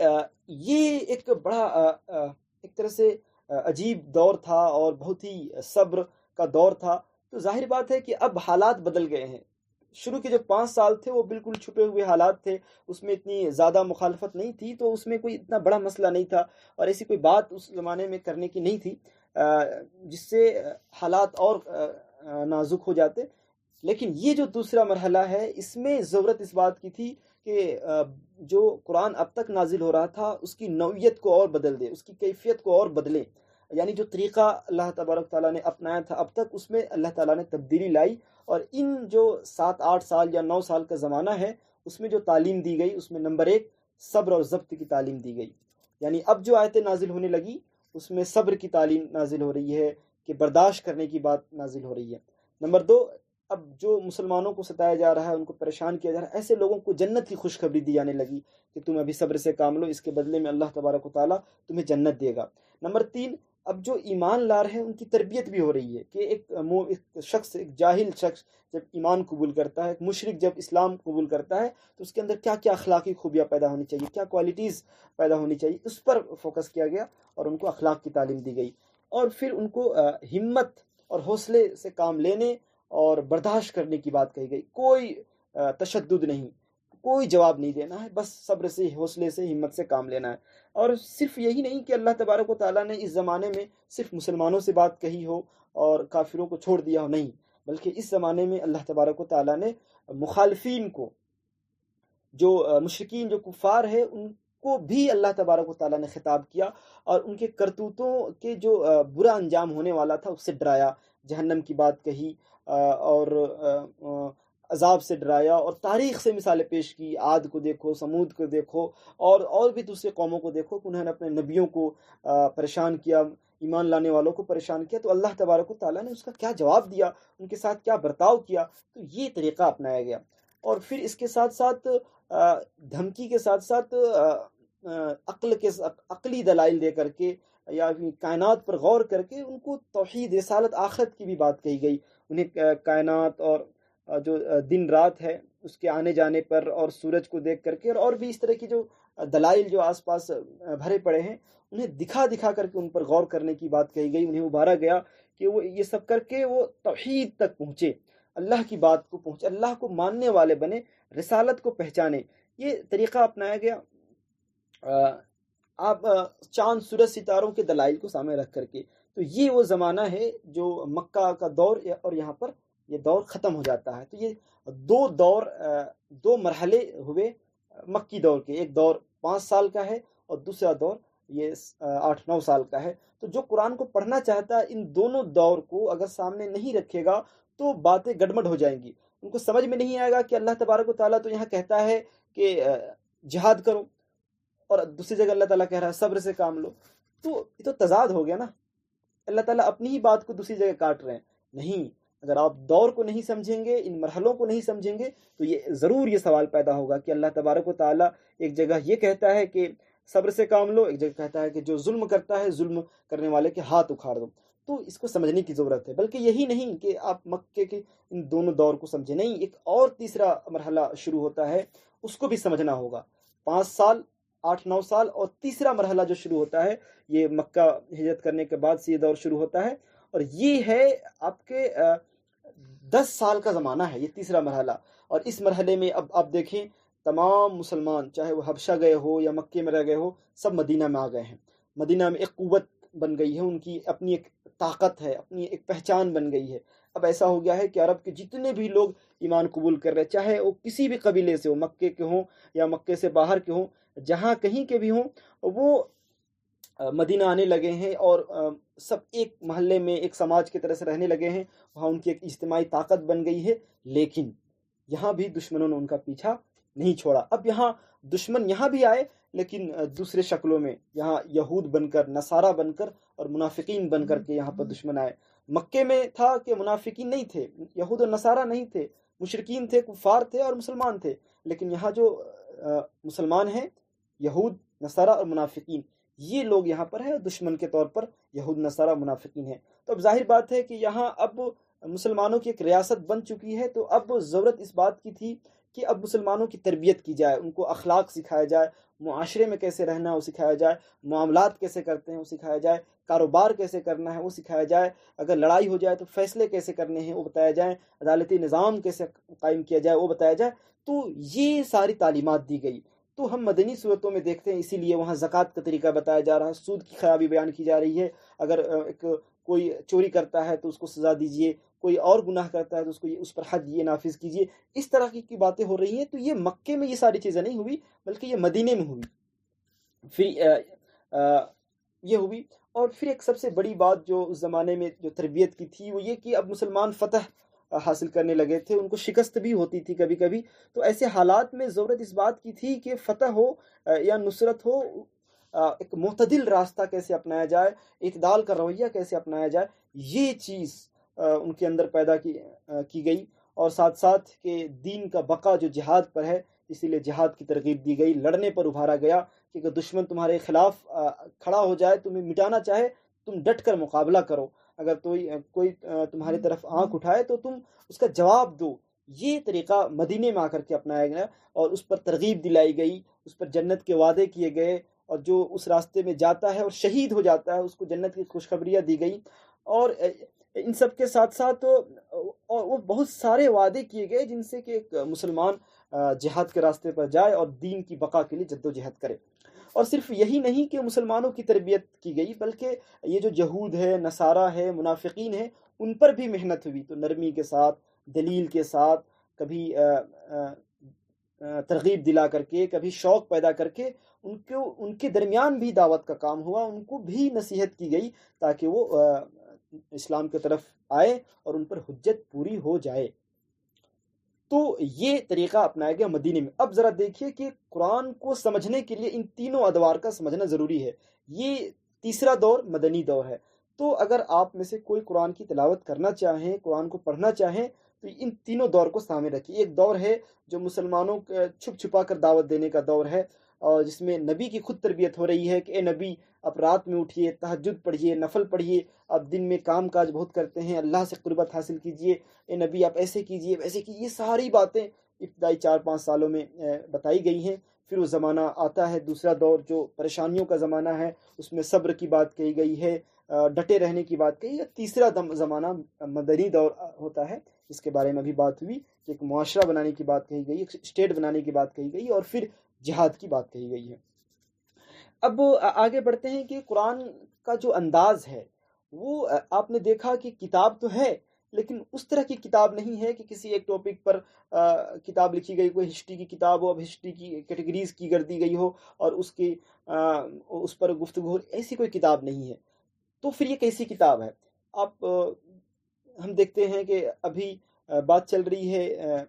Speaker 1: یہ ایک بڑا ایک طرح سے عجیب دور تھا اور بہت ہی صبر کا دور تھا۔ تو ظاہر بات ہے کہ اب حالات بدل گئے ہیں۔ شروع کے جو 5 سال تھے وہ بالکل چھپے ہوئے حالات تھے، اس میں اتنی زیادہ مخالفت نہیں تھی، تو اس میں کوئی اتنا بڑا مسئلہ نہیں تھا اور ایسی کوئی بات اس زمانے میں کرنے کی نہیں تھی جس سے حالات اور نازک ہو جاتے۔ لیکن یہ جو دوسرا مرحلہ ہے اس میں ضرورت اس بات کی تھی کہ جو قرآن اب تک نازل ہو رہا تھا اس کی نوعیت کو اور بدل دے، اس کی کیفیت کو اور بدلے۔ یعنی جو طریقہ اللہ تبارک تعالیٰ نے اپنایا تھا اب تک اس میں اللہ تعالیٰ نے تبدیلی لائی، اور ان جو 7-8 سال یا 9 سال کا زمانہ ہے اس میں جو تعلیم دی گئی اس میں نمبر 1 صبر اور ضبط کی تعلیم دی گئی۔ یعنی اب جو آیتیں نازل ہونے لگی اس میں صبر کی تعلیم نازل ہو رہی ہے کہ برداشت کرنے کی بات نازل ہو رہی ہے۔ نمبر 2 اب جو مسلمانوں کو ستایا جا رہا ہے، ان کو پریشان کیا جا رہا ہے، ایسے لوگوں کو جنت کی خوشخبری دی جانے لگی کہ تم ابھی صبر سے کام لو، اس کے بدلے میں اللہ تبارک و تعالیٰ تمہیں جنت دے گا۔ نمبر 3 اب جو ایمان لا رہے ہیں ان کی تربیت بھی ہو رہی ہے کہ ایک جاہل شخص جب ایمان قبول کرتا ہے، ایک مشرک جب اسلام قبول کرتا ہے تو اس کے اندر کیا کیا اخلاقی خوبیاں پیدا ہونی چاہیے، کیا کوالٹیز پیدا ہونی چاہیے، اس پر فوکس کیا گیا اور ان کو اخلاق کی تعلیم دی گئی، اور پھر ان کو ہمت اور حوصلے سے کام لینے اور برداشت کرنے کی بات کہی گئی۔ کوئی تشدد نہیں، کوئی جواب نہیں دینا ہے، بس صبر سے، حوصلے سے، ہمت سے کام لینا ہے۔ اور صرف یہی نہیں کہ اللہ تبارک و تعالیٰ نے اس زمانے میں صرف مسلمانوں سے بات کہی ہو اور کافروں کو چھوڑ دیا ہو، نہیں، بلکہ اس زمانے میں اللہ تبارک و تعالیٰ نے مخالفین کو، جو مشرکین، جو کفار ہیں، ان کو بھی اللہ تبارک و تعالیٰ نے خطاب کیا اور ان کے کرتوتوں کے جو برا انجام ہونے والا تھا اس سے ڈرایا، جہنم کی بات کہی، اور عذاب سے ڈرایا، اور تاریخ سے مثالیں پیش کی، عاد کو دیکھو، سمود کو دیکھو، اور بھی دوسرے قوموں کو دیکھو کہ انہوں نے اپنے نبیوں کو پریشان کیا، ایمان لانے والوں کو پریشان کیا، تو اللہ تبارک و تعالیٰ نے اس کا کیا جواب دیا، ان کے ساتھ کیا برتاؤ کیا. تو یہ طریقہ اپنایا گیا. اور پھر اس کے ساتھ ساتھ دھمکی کے ساتھ ساتھ عقلی دلائل دے کر کے یا کائنات پر غور کر کے ان کو توحید، رسالت، آخرت کی بھی بات کہی گئی. انہیں کائنات اور جو دن رات ہے اس کے آنے جانے پر، اور سورج کو دیکھ کر کے، اور بھی اس طرح کی جو دلائل جو آس پاس بھرے پڑے ہیں، انہیں دکھا دکھا کر کے ان پر غور کرنے کی بات کہی گئی. انہیں ابھارا گیا کہ وہ یہ سب کر کے وہ توحید تک پہنچے، اللہ کی بات کو پہنچے، اللہ کو ماننے والے بنے، رسالت کو پہچانے. یہ طریقہ اپنایا گیا. آپ چاند، سورج، ستاروں کے دلائل کو سامنے رکھ کر کے. تو یہ وہ زمانہ ہے جو مکہ کا دور، اور یہاں پر یہ دور ختم ہو جاتا ہے. تو یہ دو مرحلے ہوئے مکی دور کے. ایک دور 5 سال کا ہے اور دوسرا دور یہ 8-9 سال کا ہے. تو جو قرآن کو پڑھنا چاہتا ہے ان دونوں دور کو اگر سامنے نہیں رکھے گا تو باتیں گڑبڑ ہو جائیں گی. ان کو سمجھ میں نہیں آئے گا کہ اللہ تبارک و تعالیٰ تو یہاں کہتا ہے کہ جہاد کرو، اور دوسری جگہ اللہ تعالیٰ کہہ رہا ہے صبر سے کام لو. تو یہ تو تضاد ہو گیا نا. اللہ تعالیٰ اپنی ہی بات کو دوسری جگہ کاٹ رہے ہیں. نہیں، اگر آپ دور کو نہیں سمجھیں گے، ان مرحلوں کو نہیں سمجھیں گے، تو یہ ضرور یہ سوال پیدا ہوگا کہ اللہ تبارک و تعالیٰ ایک جگہ یہ کہتا ہے کہ صبر سے کام لو، ایک جگہ کہتا ہے کہ جو ظلم کرتا ہے ظلم کرنے والے کے ہاتھ اکھاڑ دو. تو اس کو سمجھنے کی ضرورت ہے. بلکہ یہی نہیں کہ آپ مکے کے ان دونوں دور کو سمجھیں، نہیں، ایک اور تیسرا مرحلہ شروع ہوتا ہے، اس کو بھی سمجھنا ہوگا. 5 سال، 8-9 سال، اور تیسرا مرحلہ جو شروع ہوتا ہے یہ مکہ ہجرت کرنے کے بعد سے یہ دور شروع ہوتا ہے، اور یہ ہے آپ کے 10 سال کا زمانہ ہے یہ تیسرا مرحلہ. اور اس مرحلے میں اب آپ دیکھیں تمام مسلمان، چاہے وہ حبشہ گئے ہو یا مکے میں رہ گئے ہو، سب مدینہ میں آ گئے ہیں. مدینہ میں ایک قوت بن گئی ہے، ان کی اپنی ایک طاقت ہے، اپنی ایک پہچان بن گئی ہے. اب ایسا ہو گیا ہے کہ عرب کے جتنے بھی لوگ ایمان قبول کر رہے، چاہے وہ کسی بھی قبیلے سے ہو، مکے کے ہوں یا مکے سے باہر کے ہوں، جہاں کہیں کے بھی ہوں، وہ مدینہ آنے لگے ہیں، اور سب ایک محلے میں ایک سماج کی طرح سے رہنے لگے ہیں. وہاں ان کی ایک اجتماعی طاقت بن گئی ہے. لیکن یہاں بھی دشمنوں نے ان کا پیچھا نہیں چھوڑا. اب یہاں دشمن یہاں بھی آئے، لیکن دوسرے شکلوں میں. یہاں یہود بن کر، نصارہ بن کر، اور منافقین بن کر کے یہاں پر دشمن آئے. مکے میں تھا کہ منافقین نہیں تھے، یہود اور نصارہ نہیں تھے، مشرکین تھے، کفار تھے، اور مسلمان تھے. لیکن یہاں جو مسلمان ہیں، یہود، نصارہ اور منافقین، یہ لوگ یہاں پر ہیں دشمن کے طور پر. یہود، نصارہ، منافقین ہیں. تو اب ظاہر بات ہے کہ یہاں اب مسلمانوں کی ایک ریاست بن چکی ہے. تو اب ضرورت اس بات کی تھی کہ اب مسلمانوں کی تربیت کی جائے، ان کو اخلاق سکھایا جائے، معاشرے میں کیسے رہنا ہے وہ سکھایا جائے، معاملات کیسے کرتے ہیں وہ سکھایا جائے، کاروبار کیسے کرنا ہے وہ سکھایا جائے، اگر لڑائی ہو جائے تو فیصلے کیسے کرنے ہیں وہ بتایا جائے، عدالتی نظام کیسے قائم کیا جائے وہ بتایا جائے. تو یہ ساری تعلیمات دی گئی. تو ہم مدنی صورتوں میں دیکھتے ہیں، اسی لیے وہاں زکوٰۃ کا طریقہ بتایا جا رہا ہے، سود کی خرابی بیان کی جا رہی ہے. اگر کوئی چوری کرتا ہے تو اس کو سزا دیجیے، کوئی اور گناہ کرتا ہے تو اس پر حد یہ نافذ کیجیے. اس طرح کی باتیں ہو رہی ہیں. تو یہ مکے میں یہ ساری چیزیں نہیں ہوئی، بلکہ یہ مدینے میں ہوئی. پھر یہ ہوئی. اور پھر ایک سب سے بڑی بات جو اس زمانے میں جو تربیت کی تھی وہ یہ کہ اب مسلمان فتح حاصل کرنے لگے تھے، ان کو شکست بھی ہوتی تھی کبھی کبھی. تو ایسے حالات میں ضرورت اس بات کی تھی کہ فتح ہو یا نصرت ہو، ایک معتدل راستہ کیسے اپنایا جائے، اعتدال کا رویہ کیسے اپنایا جائے. یہ چیز ان کے اندر پیدا کی گئی. اور ساتھ ساتھ کہ دین کا بقا جو جہاد پر ہے، اسی لیے جہاد کی ترغیب دی گئی، لڑنے پر ابھارا گیا کہ اگر دشمن تمہارے خلاف کھڑا ہو جائے، تمہیں مٹانا چاہے، تم ڈٹ کر مقابلہ کرو. اگر کوئی تمہاری طرف آنکھ اٹھائے تو تم اس کا جواب دو. یہ طریقہ مدینے میں آ کر کے اپنایا گیا، اور اس پر ترغیب دلائی گئی، اس پر جنت کے وعدے کیے گئے، اور جو اس راستے میں جاتا ہے اور شہید ہو جاتا ہے اس کو جنت کی خوشخبریاں دی گئی. اور ان سب کے ساتھ ساتھ اور وہ بہت سارے وعدے کیے گئے جن سے کہ ایک مسلمان جہاد کے راستے پر جائے اور دین کی بقا کے لیے جد و جہد کرے. اور صرف یہی نہیں کہ مسلمانوں کی تربیت کی گئی، بلکہ یہ جو یہود ہے، نصارہ ہے، منافقین ہے، ان پر بھی محنت ہوئی. تو نرمی کے ساتھ، دلیل کے ساتھ، کبھی ترغیب دلا کر کے، کبھی شوق پیدا کر کے ان کے درمیان بھی دعوت کا کام ہوا، ان کو بھی نصیحت کی گئی تاکہ وہ اسلام کی طرف آئے اور ان پر حجت پوری ہو جائے. تو یہ طریقہ اپنایا گیا مدینے میں۔ اب ذرا دیکھیے کہ قرآن کو سمجھنے کے لیے ان تینوں ادوار کا سمجھنا ضروری ہے۔ یہ تیسرا دور مدنی دور ہے۔ تو اگر آپ میں سے کوئی قرآن کی تلاوت کرنا چاہیں، قرآن کو پڑھنا چاہیں، تو ان تینوں دور کو سامنے رکھیے۔ ایک دور ہے جو مسلمانوں کو چھپ چھپا کر دعوت دینے کا دور ہے، اور جس میں نبی کی خود تربیت ہو رہی ہے کہ اے نبی، آپ رات میں اٹھیے، تہجد پڑھیے، نفل پڑھیے، آپ دن میں کام کاج بہت کرتے ہیں، اللہ سے قربت حاصل کیجیے، اے نبی آپ ایسے کیجیے ویسے کیجیے۔ یہ ساری باتیں ابتدائی 4-5 سالوں میں بتائی گئی ہیں۔ پھر وہ زمانہ آتا ہے دوسرا دور جو پریشانیوں کا زمانہ ہے، اس میں صبر کی بات کہی گئی ہے، ڈٹے رہنے کی بات کہی ہے۔ تیسرا زمانہ مدنی دور ہوتا ہے، جس کے بارے میں ابھی بات ہوئی کہ ایک معاشرہ بنانے کی بات کہی گئی، ایک اسٹیٹ بنانے کی بات کہی گئی، اور پھر جہاد کی بات کہی گئی ہے۔ اب آگے بڑھتے ہیں کہ قرآن کا جو انداز ہے وہ آپ نے دیکھا کہ کتاب تو ہے، لیکن اس طرح کی کتاب نہیں ہے کہ کسی ایک ٹاپک پر کتاب لکھی گئی، کوئی ہسٹری کی کتاب ہو، اب ہسٹری کی کیٹیگریز کی کر دی گئی ہو اور اس پر گفتگو ہو، ایسی کوئی کتاب نہیں ہے۔ تو پھر یہ کیسی کتاب ہے؟ آپ ہم دیکھتے ہیں کہ ابھی بات چل رہی ہے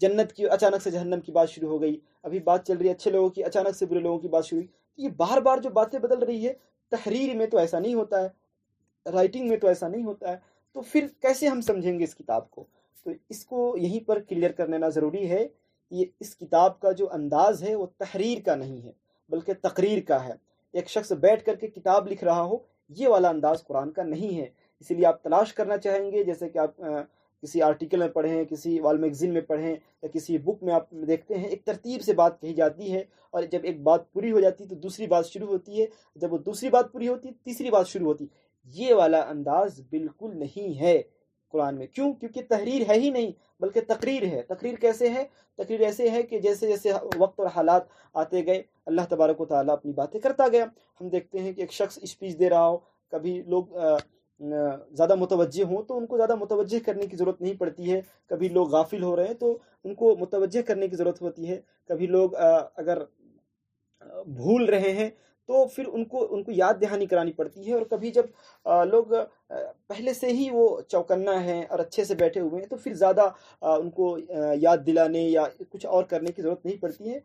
Speaker 1: جنت کی، اچانک سے جہنم کی بات شروع ہو گئی، ابھی بات چل رہی ہے اچھے لوگوں کی، اچانک سے برے لوگوں کی بات شروع ہوئی۔ تو یہ بار بار جو باتیں بدل رہی ہے، تحریر میں تو ایسا نہیں ہوتا ہے، رائٹنگ میں تو ایسا نہیں ہوتا ہے، تو پھر کیسے ہم سمجھیں گے اس کتاب کو؟ تو اس کو یہیں پر کلیئر کر لینا ضروری ہے۔ یہ اس کتاب کا جو انداز ہے وہ تحریر کا نہیں ہے بلکہ تقریر کا ہے۔ ایک شخص بیٹھ کر کے کتاب لکھ رہا ہو، یہ والا انداز قرآن کا نہیں ہے۔ اسی لیے آپ تلاش کرنا چاہیں گے، جیسے کہ آپ کسی آرٹیکل میں پڑھیں، کسی وال میگزین میں پڑھیں، یا کسی بک میں آپ دیکھتے ہیں ایک ترتیب سے بات کہی جاتی ہے، اور جب ایک بات پوری ہو جاتی ہے تو دوسری بات شروع ہوتی ہے، جب وہ دوسری بات پوری ہوتی ہے تیسری بات شروع ہوتی ہے۔ یہ والا انداز بالکل نہیں ہے قرآن میں۔ کیوں؟ کیونکہ تحریر ہے ہی نہیں بلکہ تقریر ہے۔ تقریر کیسے ہے؟ تقریر ایسے ہے کہ جیسے جیسے وقت اور حالات آتے گئے، اللہ تبارک و تعالیٰ اپنی باتیں کرتا گیا۔ ہم دیکھتے ہیں کہ ایک شخص اسپیچ دے رہا ہو، کبھی لوگ زیادہ متوجہ ہوں تو ان کو زیادہ متوجہ کرنے کی ضرورت نہیں پڑتی ہے، کبھی لوگ غافل ہو رہے ہیں تو ان کو متوجہ کرنے کی ضرورت ہوتی ہے، کبھی لوگ اگر بھول رہے ہیں تو پھر ان کو یاد دہانی کرانی پڑتی ہے، اور کبھی جب لوگ پہلے سے ہی وہ چوکنا ہیں اور اچھے سے بیٹھے ہوئے ہیں تو پھر زیادہ ان کو یاد دلانے یا کچھ اور کرنے کی ضرورت نہیں پڑتی ہے،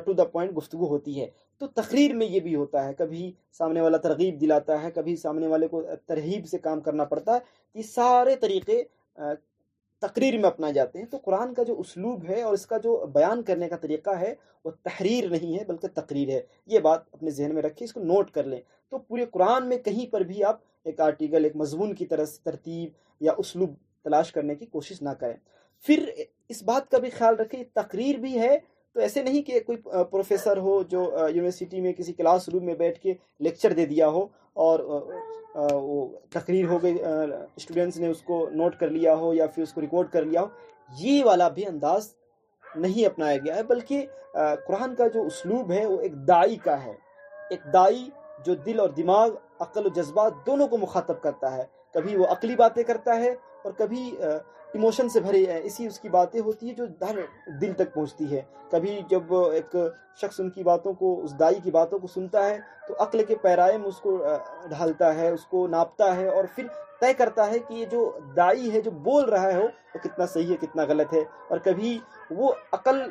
Speaker 1: ٹو دا پوائنٹ گفتگو ہوتی ہے۔ تو تقریر میں یہ بھی ہوتا ہے، کبھی سامنے والا ترغیب دلاتا ہے، کبھی سامنے والے کو ترہیب سے کام کرنا پڑتا ہے۔ یہ سارے طریقے تقریر میں اپنائے جاتے ہیں۔ تو قرآن کا جو اسلوب ہے اور اس کا جو بیان کرنے کا طریقہ ہے وہ تحریر نہیں ہے بلکہ تقریر ہے۔ یہ بات اپنے ذہن میں رکھیں، اس کو نوٹ کر لیں۔ تو پورے قرآن میں کہیں پر بھی آپ ایک آرٹیکل، ایک مضمون کی طرح سے ترتیب یا اسلوب تلاش کرنے کی کوشش نہ کریں۔ پھر اس بات کا بھی خیال رکھیں، تقریر بھی ہے تو ایسے نہیں کہ کوئی پروفیسر ہو جو یونیورسٹی میں کسی کلاس روم میں بیٹھ کے لیکچر دے دیا ہو اور وہ تقریر ہو گئی، اسٹوڈنٹس نے اس کو نوٹ کر لیا ہو یا پھر اس کو ریکارڈ کر لیا ہو۔ یہ والا بھی انداز نہیں اپنایا گیا ہے، بلکہ قرآن کا جو اسلوب ہے وہ ایک داعی کا ہے، ایک داعی جو دل اور دماغ، عقل و جذبات دونوں کو مخاطب کرتا ہے۔ کبھی وہ عقلی باتیں کرتا ہے اور کبھی ایموشن سے بھری ایسی اس کی باتیں ہوتی ہیں جو دل تک پہنچتی ہے۔ کبھی جب ایک شخص ان کی باتوں کو، اس داعی کی باتوں کو سنتا ہے تو عقل کے پیرائے میں اس کو ڈھالتا ہے، اس کو ناپتا ہے اور پھر طے کرتا ہے کہ یہ جو داعی ہے جو بول رہا ہے وہ کتنا صحیح ہے کتنا غلط ہے۔ اور کبھی وہ عقل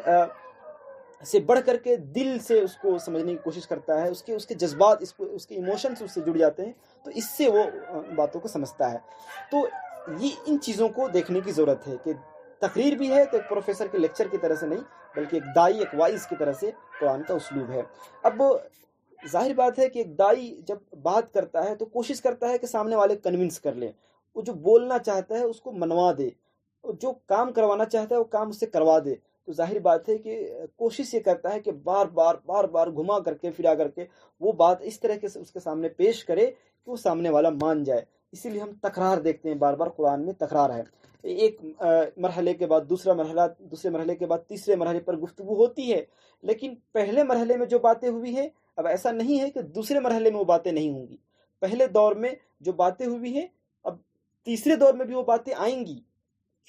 Speaker 1: سے بڑھ کر کے دل سے اس کو سمجھنے کی کوشش کرتا ہے، اس کے جذبات، اس کے ایموشنز اس سے جڑ جاتے ہیں تو اس سے وہ باتوں کو سمجھتا ہے۔ تو یہ ان چیزوں کو دیکھنے کی ضرورت ہے کہ تقریر بھی ہے تو ایک پروفیسر کے لیکچر کی طرح سے نہیں بلکہ ایک داعی، ایک وائز کی طرح سے قرآن کا اسلوب ہے۔ اب ظاہر بات ہے کہ ایک داعی جب بات کرتا ہے تو کوشش کرتا ہے کہ سامنے والے کنونس کر لیں، وہ جو بولنا چاہتا ہے اس کو منوا دے، جو کام کروانا چاہتا ہے وہ کام اس سے کروا دے۔ تو ظاہر بات ہے کہ کوشش یہ کرتا ہے کہ بار بار گھما کر کے پھرا کر کے وہ بات اس طرح کے اس کے سامنے پیش کرے کہ وہ سامنے والا مان جائے۔ اسی لیے ہم تکرار دیکھتے ہیں، بار بار قرآن میں تکرار ہے۔ ایک مرحلے کے بعد دوسرا مرحلہ، دوسرے مرحلے کے بعد تیسرے مرحلے پر گفتگو ہوتی ہے، لیکن پہلے مرحلے میں جو باتیں ہوئی ہیں اب ایسا نہیں ہے کہ دوسرے مرحلے میں وہ باتیں نہیں ہوں گی۔ پہلے دور میں جو باتیں ہوئی ہیں اب تیسرے دور میں بھی وہ باتیں آئیں گی۔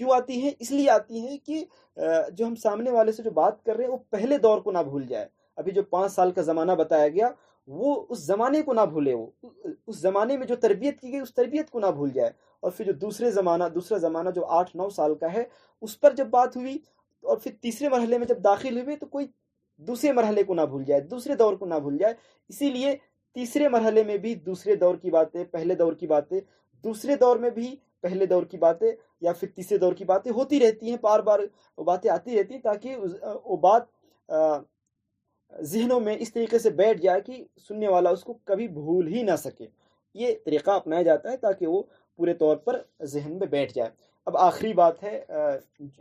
Speaker 1: کیوں آتی ہیں؟ اس لیے آتی ہیں کہ جو ہم سامنے والے سے جو بات کر رہے ہیں وہ پہلے دور کو نہ بھول جائے۔ ابھی جو 5 سال کا زمانہ بتایا گیا وہ اس زمانے کو نہ بھولے، وہ اس زمانے میں جو تربیت کی گئی اس تربیت کو نہ بھول جائے، اور پھر جو دوسرا زمانہ جو 8-9 سال کا ہے اس پر جب بات ہوئی، اور پھر تیسرے مرحلے میں جب داخل ہوئے تو کوئی دوسرے مرحلے کو نہ بھول جائے، دوسرے دور کو نہ بھول جائے۔ اسی لیے تیسرے مرحلے میں بھی دوسرے دور کی باتیں، پہلے دور کی باتیں، دوسرے دور میں بھی پہلے دور کی باتیں یا پھر تیسرے دور کی باتیں ہوتی رہتی ہیں، بار بار وہ باتیں آتی رہتی ہیں، تاکہ وہ بات ذہنوں میں اس طریقے سے بیٹھ جائے کہ سننے والا اس کو کبھی بھول ہی نہ سکے۔ یہ طریقہ اپنایا جاتا ہے تاکہ وہ پورے طور پر ذہن میں بیٹھ جائے۔ اب آخری بات ہے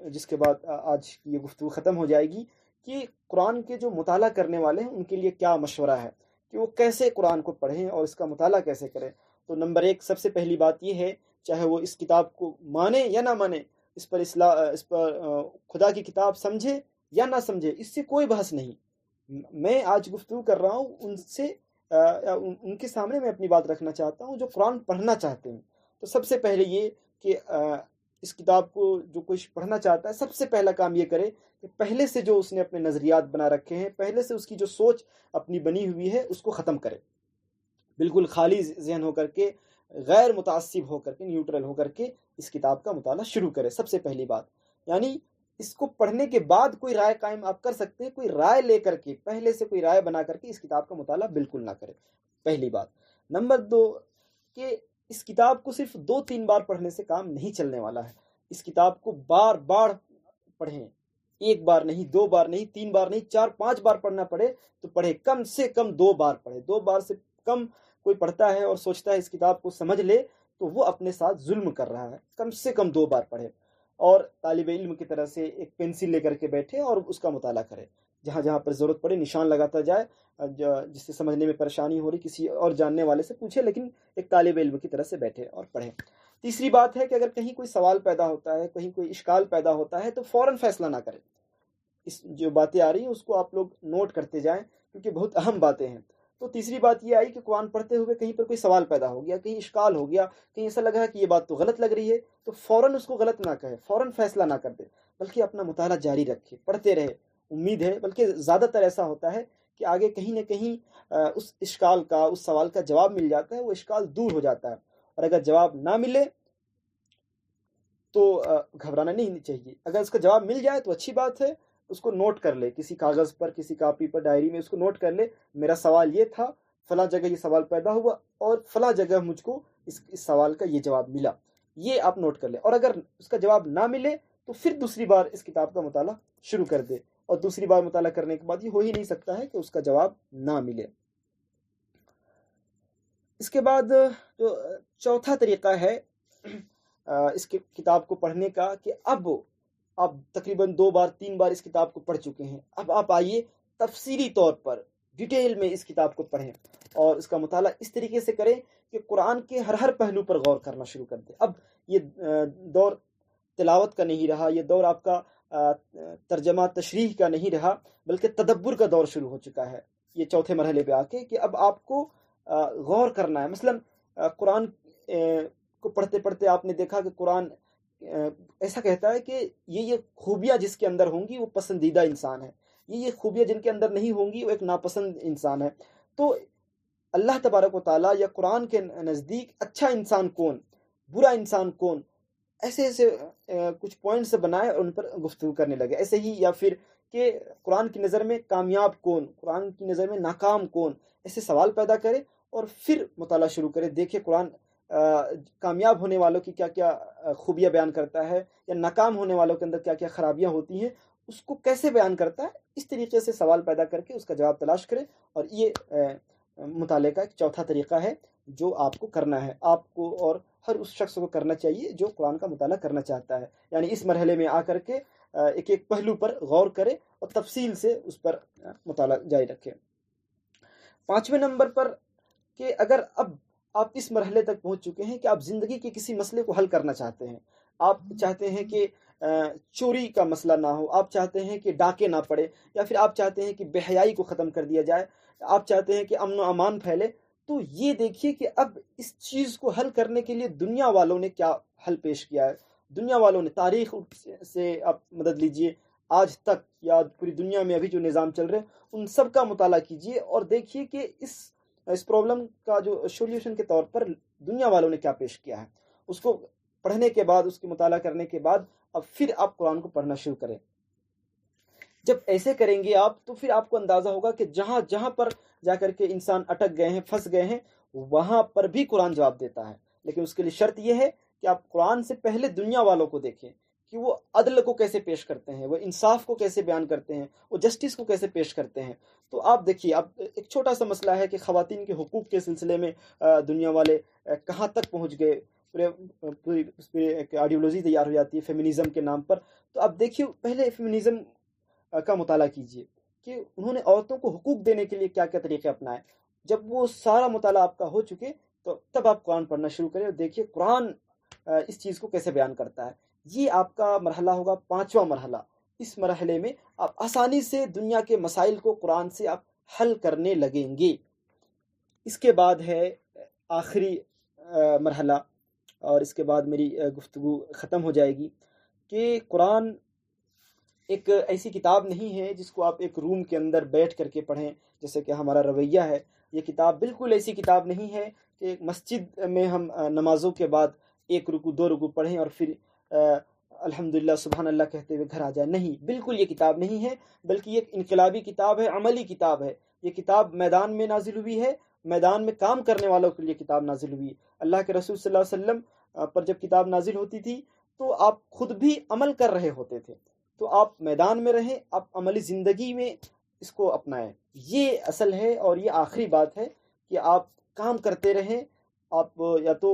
Speaker 1: جس کے بعد آج کی یہ گفتگو ختم ہو جائے گی، کہ قرآن کے جو مطالعہ کرنے والے ہیں ان کے لیے کیا مشورہ ہے کہ وہ کیسے قرآن کو پڑھیں اور اس کا مطالعہ کیسے کریں۔ تو نمبر 1 سب سے پہلی بات یہ ہے، چاہے وہ اس کتاب کو مانے یا نہ مانے، اس پر خدا کی کتاب سمجھے یا نہ سمجھے، اس سے کوئی بحث نہیں۔ میں آج گفتگو کر رہا ہوں ان سے، ان کے سامنے میں اپنی بات رکھنا چاہتا ہوں جو قرآن پڑھنا چاہتے ہیں۔ تو سب سے پہلے یہ کہ اس کتاب کو جو کوئی پڑھنا چاہتا ہے، سب سے پہلا کام یہ کرے کہ پہلے سے جو اس نے اپنے نظریات بنا رکھے ہیں، پہلے سے اس کی جو سوچ اپنی بنی ہوئی ہے اس کو ختم کرے، بالکل خالی ذہن ہو کر کے، غیر متعصب ہو کر کے، نیوٹرل ہو کر کے اس کتاب کا مطالعہ شروع کرے۔ سب سے پہلی بات یعنی اس کو پڑھنے کے بعد کوئی رائے قائم آپ کر سکتے ہیں، کوئی رائے لے کر کے، پہلے سے کوئی رائے بنا کر کے اس کتاب کا مطالعہ بالکل نہ کرے، پہلی بات۔ نمبر 2 کہ اس کتاب کو صرف 2-3 بار پڑھنے سے کام نہیں چلنے والا ہے، اس کتاب کو بار بار پڑھیں، 1 بار نہیں، 2 بار نہیں، 3 بار نہیں، 4-5 بار پڑھنا پڑے تو پڑھے، کم سے کم 2 بار پڑھے۔ 2 بار سے کم کوئی پڑھتا ہے اور سوچتا ہے اس کتاب کو سمجھ لے تو وہ اپنے ساتھ ظلم کر رہا ہے، کم سے کم 2 بار پڑھے، اور طالب علم کی طرح سے ایک پینسل لے کر کے بیٹھے اور اس کا مطالعہ کرے، جہاں جہاں پر ضرورت پڑے نشان لگاتا جائے، جس سے سمجھنے میں پریشانی ہو رہی کسی اور جاننے والے سے پوچھے، لیکن ایک طالب علم کی طرح سے بیٹھے اور پڑھے۔ تیسری بات ہے کہ اگر کہیں کوئی سوال پیدا ہوتا ہے، کہیں کوئی اشکال پیدا ہوتا ہے تو فوراً فیصلہ نہ کرے، اس جو باتیں آ رہی ہیں اس کو آپ لوگ نوٹ کرتے جائیں کیونکہ بہت اہم باتیں ہیں۔ تو تیسری بات یہ آئی کہ قرآن پڑھتے ہوئے کہیں پر کوئی سوال پیدا ہو گیا، کہیں اشکال ہو گیا، کہیں ایسا لگا کہ یہ بات تو غلط لگ رہی ہے، تو فوراً اس کو غلط نہ کہے، فوراً فیصلہ نہ کر دے، بلکہ اپنا مطالعہ جاری رکھے، پڑھتے رہے۔ امید ہے، بلکہ زیادہ تر ایسا ہوتا ہے کہ آگے کہیں نہ کہیں اس اشکال کا، اس سوال کا جواب مل جاتا ہے، وہ اشکال دور ہو جاتا ہے، اور اگر جواب نہ ملے تو گھبرانا نہیں چاہیے، اگر اس کا جواب مل جائے تو اچھی بات ہے، اس کو نوٹ کر لے، کسی کاغذ پر، کسی کاپی پر، ڈائری میں اس کو نوٹ کر لے، میرا سوال یہ تھا، فلاں جگہ یہ سوال پیدا ہوا اور فلاں جگہ مجھ کو اس سوال کا یہ جواب ملا، یہ آپ نوٹ کر لیں، اور اگر اس کا جواب نہ ملے تو پھر دوسری بار اس کتاب کا مطالعہ شروع کر دے، اور دوسری بار مطالعہ کرنے کے بعد یہ ہو ہی نہیں سکتا ہے کہ اس کا جواب نہ ملے۔ اس کے بعد جو چوتھا طریقہ ہے اس کتاب کو پڑھنے کا، کہ اب آپ تقریباً 2 بار 3 بار اس کتاب کو پڑھ چکے ہیں، اب آپ آئیے تفصیلی طور پر ڈیٹیل میں اس کتاب کو پڑھیں اور اس کا مطالعہ اس طریقے سے کریں کہ قرآن کے ہر پہلو پر غور کرنا شروع کر دیں۔ اب یہ دور تلاوت کا نہیں رہا، یہ دور آپ کا ترجمہ تشریح کا نہیں رہا، بلکہ تدبر کا دور شروع ہو چکا ہے یہ چوتھے مرحلے پہ آ کے، کہ اب آپ کو غور کرنا ہے۔ مثلا قرآن کو پڑھتے پڑھتے آپ نے دیکھا کہ قرآن ایسا کہتا ہے کہ یہ خوبیاں جس کے اندر ہوں گی وہ پسندیدہ انسان ہے، یہ خوبیاں جن کے اندر نہیں ہوں گی وہ ایک ناپسند انسان ہے۔ تو اللہ تبارک و تعالیٰ یا قرآن کے نزدیک اچھا انسان کون، برا انسان کون، ایسے کچھ پوائنٹس بنائے اور ان پر گفتگو کرنے لگے۔ ایسے ہی یا پھر کہ قرآن کی نظر میں کامیاب کون، قرآن کی نظر میں ناکام کون، ایسے سوال پیدا کرے اور پھر مطالعہ شروع کرے، دیکھے قرآن کامیاب ہونے والوں کی کیا کیا خوبیاں بیان کرتا ہے، یا ناکام ہونے والوں کے اندر کیا کیا خرابیاں ہوتی ہیں، اس کو کیسے بیان کرتا ہے۔ اس طریقے سے سوال پیدا کر کے اس کا جواب تلاش کرے، اور یہ مطالعے کا ایک چوتھا طریقہ ہے جو آپ کو کرنا ہے، آپ کو اور ہر اس شخص کو کرنا چاہیے جو قرآن کا مطالعہ کرنا چاہتا ہے، یعنی اس مرحلے میں آ کر کے ایک ایک پہلو پر غور کرے اور تفصیل سے اس پر مطالعہ جاری رکھے۔ 5ویں نمبر پر کہ اگر اب آپ اس مرحلے تک پہنچ چکے ہیں کہ آپ زندگی کے کسی مسئلے کو حل کرنا چاہتے ہیں، آپ چاہتے ہیں کہ چوری کا مسئلہ نہ ہو، آپ چاہتے ہیں کہ ڈاکے نہ پڑے، یا پھر آپ چاہتے ہیں کہ بے حیائی کو ختم کر دیا جائے، آپ چاہتے ہیں کہ امن و امان پھیلے، تو یہ دیکھیے کہ اب اس چیز کو حل کرنے کے لیے دنیا والوں نے کیا حل پیش کیا ہے۔ دنیا والوں نے، تاریخ سے آپ مدد لیجئے، آج تک یا پوری دنیا میں ابھی جو نظام چل رہے ہیں ان سب کا مطالعہ کیجئے اور دیکھیے کہ اس اس پرابلم کا جو سولوشن کے طور پر دنیا والوں نے کیا پیش کیا ہے، اس کو پڑھنے کے بعد، اس کی مطالعہ کرنے کے بعد اب پھر آپ قرآن کو پڑھنا شروع کریں۔ جب ایسے کریں گے آپ تو پھر آپ کو اندازہ ہوگا کہ جہاں جہاں پر جا کر کے انسان اٹک گئے ہیں، پھنس گئے ہیں، وہاں پر بھی قرآن جواب دیتا ہے۔ لیکن اس کے لیے شرط یہ ہے کہ آپ قرآن سے پہلے دنیا والوں کو دیکھیں کہ وہ عدل کو کیسے پیش کرتے ہیں، وہ انصاف کو کیسے بیان کرتے ہیں، وہ جسٹس کو کیسے پیش کرتے ہیں۔ تو آپ دیکھیے، اب ایک چھوٹا سا مسئلہ ہے کہ خواتین کے حقوق کے سلسلے میں دنیا والے کہاں تک پہنچ گئے، پوری اس پہ ایک آئیڈیالوجی تیار ہو جاتی ہے فیمنزم کے نام پر۔ تو اب دیکھیے، پہلے فیمنزم کا مطالعہ کیجئے کہ انہوں نے عورتوں کو حقوق دینے کے لیے کیا کیا طریقے اپنائے۔ جب وہ سارا مطالعہ آپ کا ہو چکے تو تب آپ قرآن پڑھنا شروع کریں اور دیکھیے قرآن اس چیز کو کیسے بیان کرتا ہے۔ یہ آپ کا مرحلہ ہوگا 5واں مرحلہ۔ اس مرحلے میں آپ آسانی سے دنیا کے مسائل کو قرآن سے آپ حل کرنے لگیں گے۔ اس کے بعد ہے آخری مرحلہ، اور اس کے بعد میری گفتگو ختم ہو جائے گی، کہ قرآن ایک ایسی کتاب نہیں ہے جس کو آپ ایک روم کے اندر بیٹھ کر کے پڑھیں جیسے کہ ہمارا رویہ ہے۔ یہ کتاب بالکل ایسی کتاب نہیں ہے کہ مسجد میں ہم نمازوں کے بعد 1 رکوع 2 رکوع پڑھیں اور پھر الحمدللہ سبحان اللہ کہتے ہوئے گھر آ جائیں۔ نہیں، بالکل یہ کتاب نہیں ہے، بلکہ یہ ایک انقلابی کتاب ہے، عملی کتاب ہے۔ یہ کتاب میدان میں نازل ہوئی ہے، میدان میں کام کرنے والوں کے لیے کتاب نازل ہوئی ہے۔ اللہ کے رسول صلی اللہ علیہ وسلم پر جب کتاب نازل ہوتی تھی تو آپ خود بھی عمل کر رہے ہوتے تھے، تو آپ میدان میں رہیں، آپ عملی زندگی میں اس کو اپنائیں۔ یہ اصل ہے اور یہ آخری بات ہے کہ آپ کام کرتے رہیں۔ آپ یا تو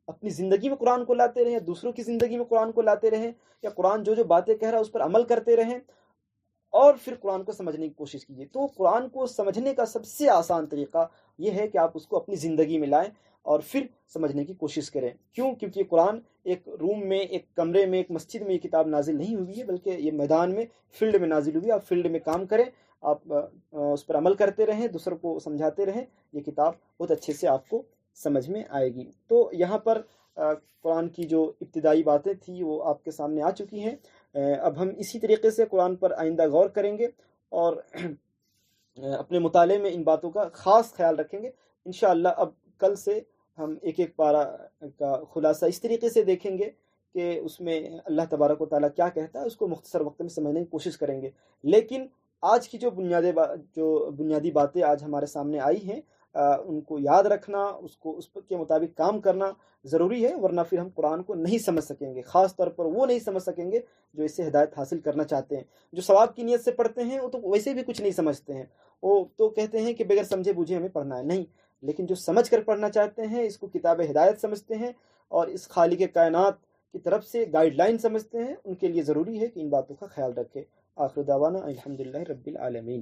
Speaker 1: اپنی زندگی میں قرآن کو لاتے رہیں، یا دوسروں کی زندگی میں قرآن کو لاتے رہیں، یا قرآن جو جو باتیں کہہ رہا ہے اس پر عمل کرتے رہیں، اور پھر قرآن کو سمجھنے کی کوشش کیجیے۔ تو قرآن کو سمجھنے کا سب سے آسان طریقہ یہ ہے کہ آپ اس کو اپنی زندگی میں لائیں اور پھر سمجھنے کی کوشش کریں۔ کیوں؟ کیونکہ قرآن ایک روم میں، ایک کمرے میں، ایک مسجد میں یہ کتاب نازل نہیں ہوئی ہے، بلکہ یہ میدان میں، فیلڈ میں نازل ہوئی ہے۔ آپ فیلڈ میں کام کریں، آپ اس پر عمل کرتے رہیں، دوسروں کو سمجھاتے رہیں، یہ کتاب بہت اچھے سے آپ کو سمجھ میں آئے گی۔ تو یہاں پر قرآن کی جو ابتدائی باتیں تھیں وہ آپ کے سامنے آ چکی ہیں۔ اب ہم اسی طریقے سے قرآن پر آئندہ غور کریں گے اور اپنے مطالعے میں ان باتوں کا خاص خیال رکھیں گے انشاءاللہ۔ اب کل سے ہم ایک ایک پارہ کا خلاصہ اس طریقے سے دیکھیں گے کہ اس میں اللہ تبارک و تعالیٰ کیا کہتا ہے، اس کو مختصر وقت میں سمجھنے کی کوشش کریں گے۔ لیکن آج کی جو بنیادی باتیں آج ہمارے سامنے آئی ہیں، ان کو یاد رکھنا، اس کے مطابق کام کرنا ضروری ہے، ورنہ پھر ہم قرآن کو نہیں سمجھ سکیں گے۔ خاص طور پر وہ نہیں سمجھ سکیں گے جو اس سے ہدایت حاصل کرنا چاہتے ہیں۔ جو ثواب کی نیت سے پڑھتے ہیں وہ تو ویسے بھی کچھ نہیں سمجھتے ہیں، وہ تو کہتے ہیں کہ بغیر سمجھے بوجھے ہمیں پڑھنا ہے، نہیں۔ لیکن جو سمجھ کر پڑھنا چاہتے ہیں، اس کو کتاب ہدایت سمجھتے ہیں اور اس خالق کائنات کی طرف سے گائیڈ لائن سمجھتے ہیں، ان کے لیے ضروری ہے کہ ان باتوں کا خیال رکھے۔ آخر دعوانا الحمدللہ رب العالمین۔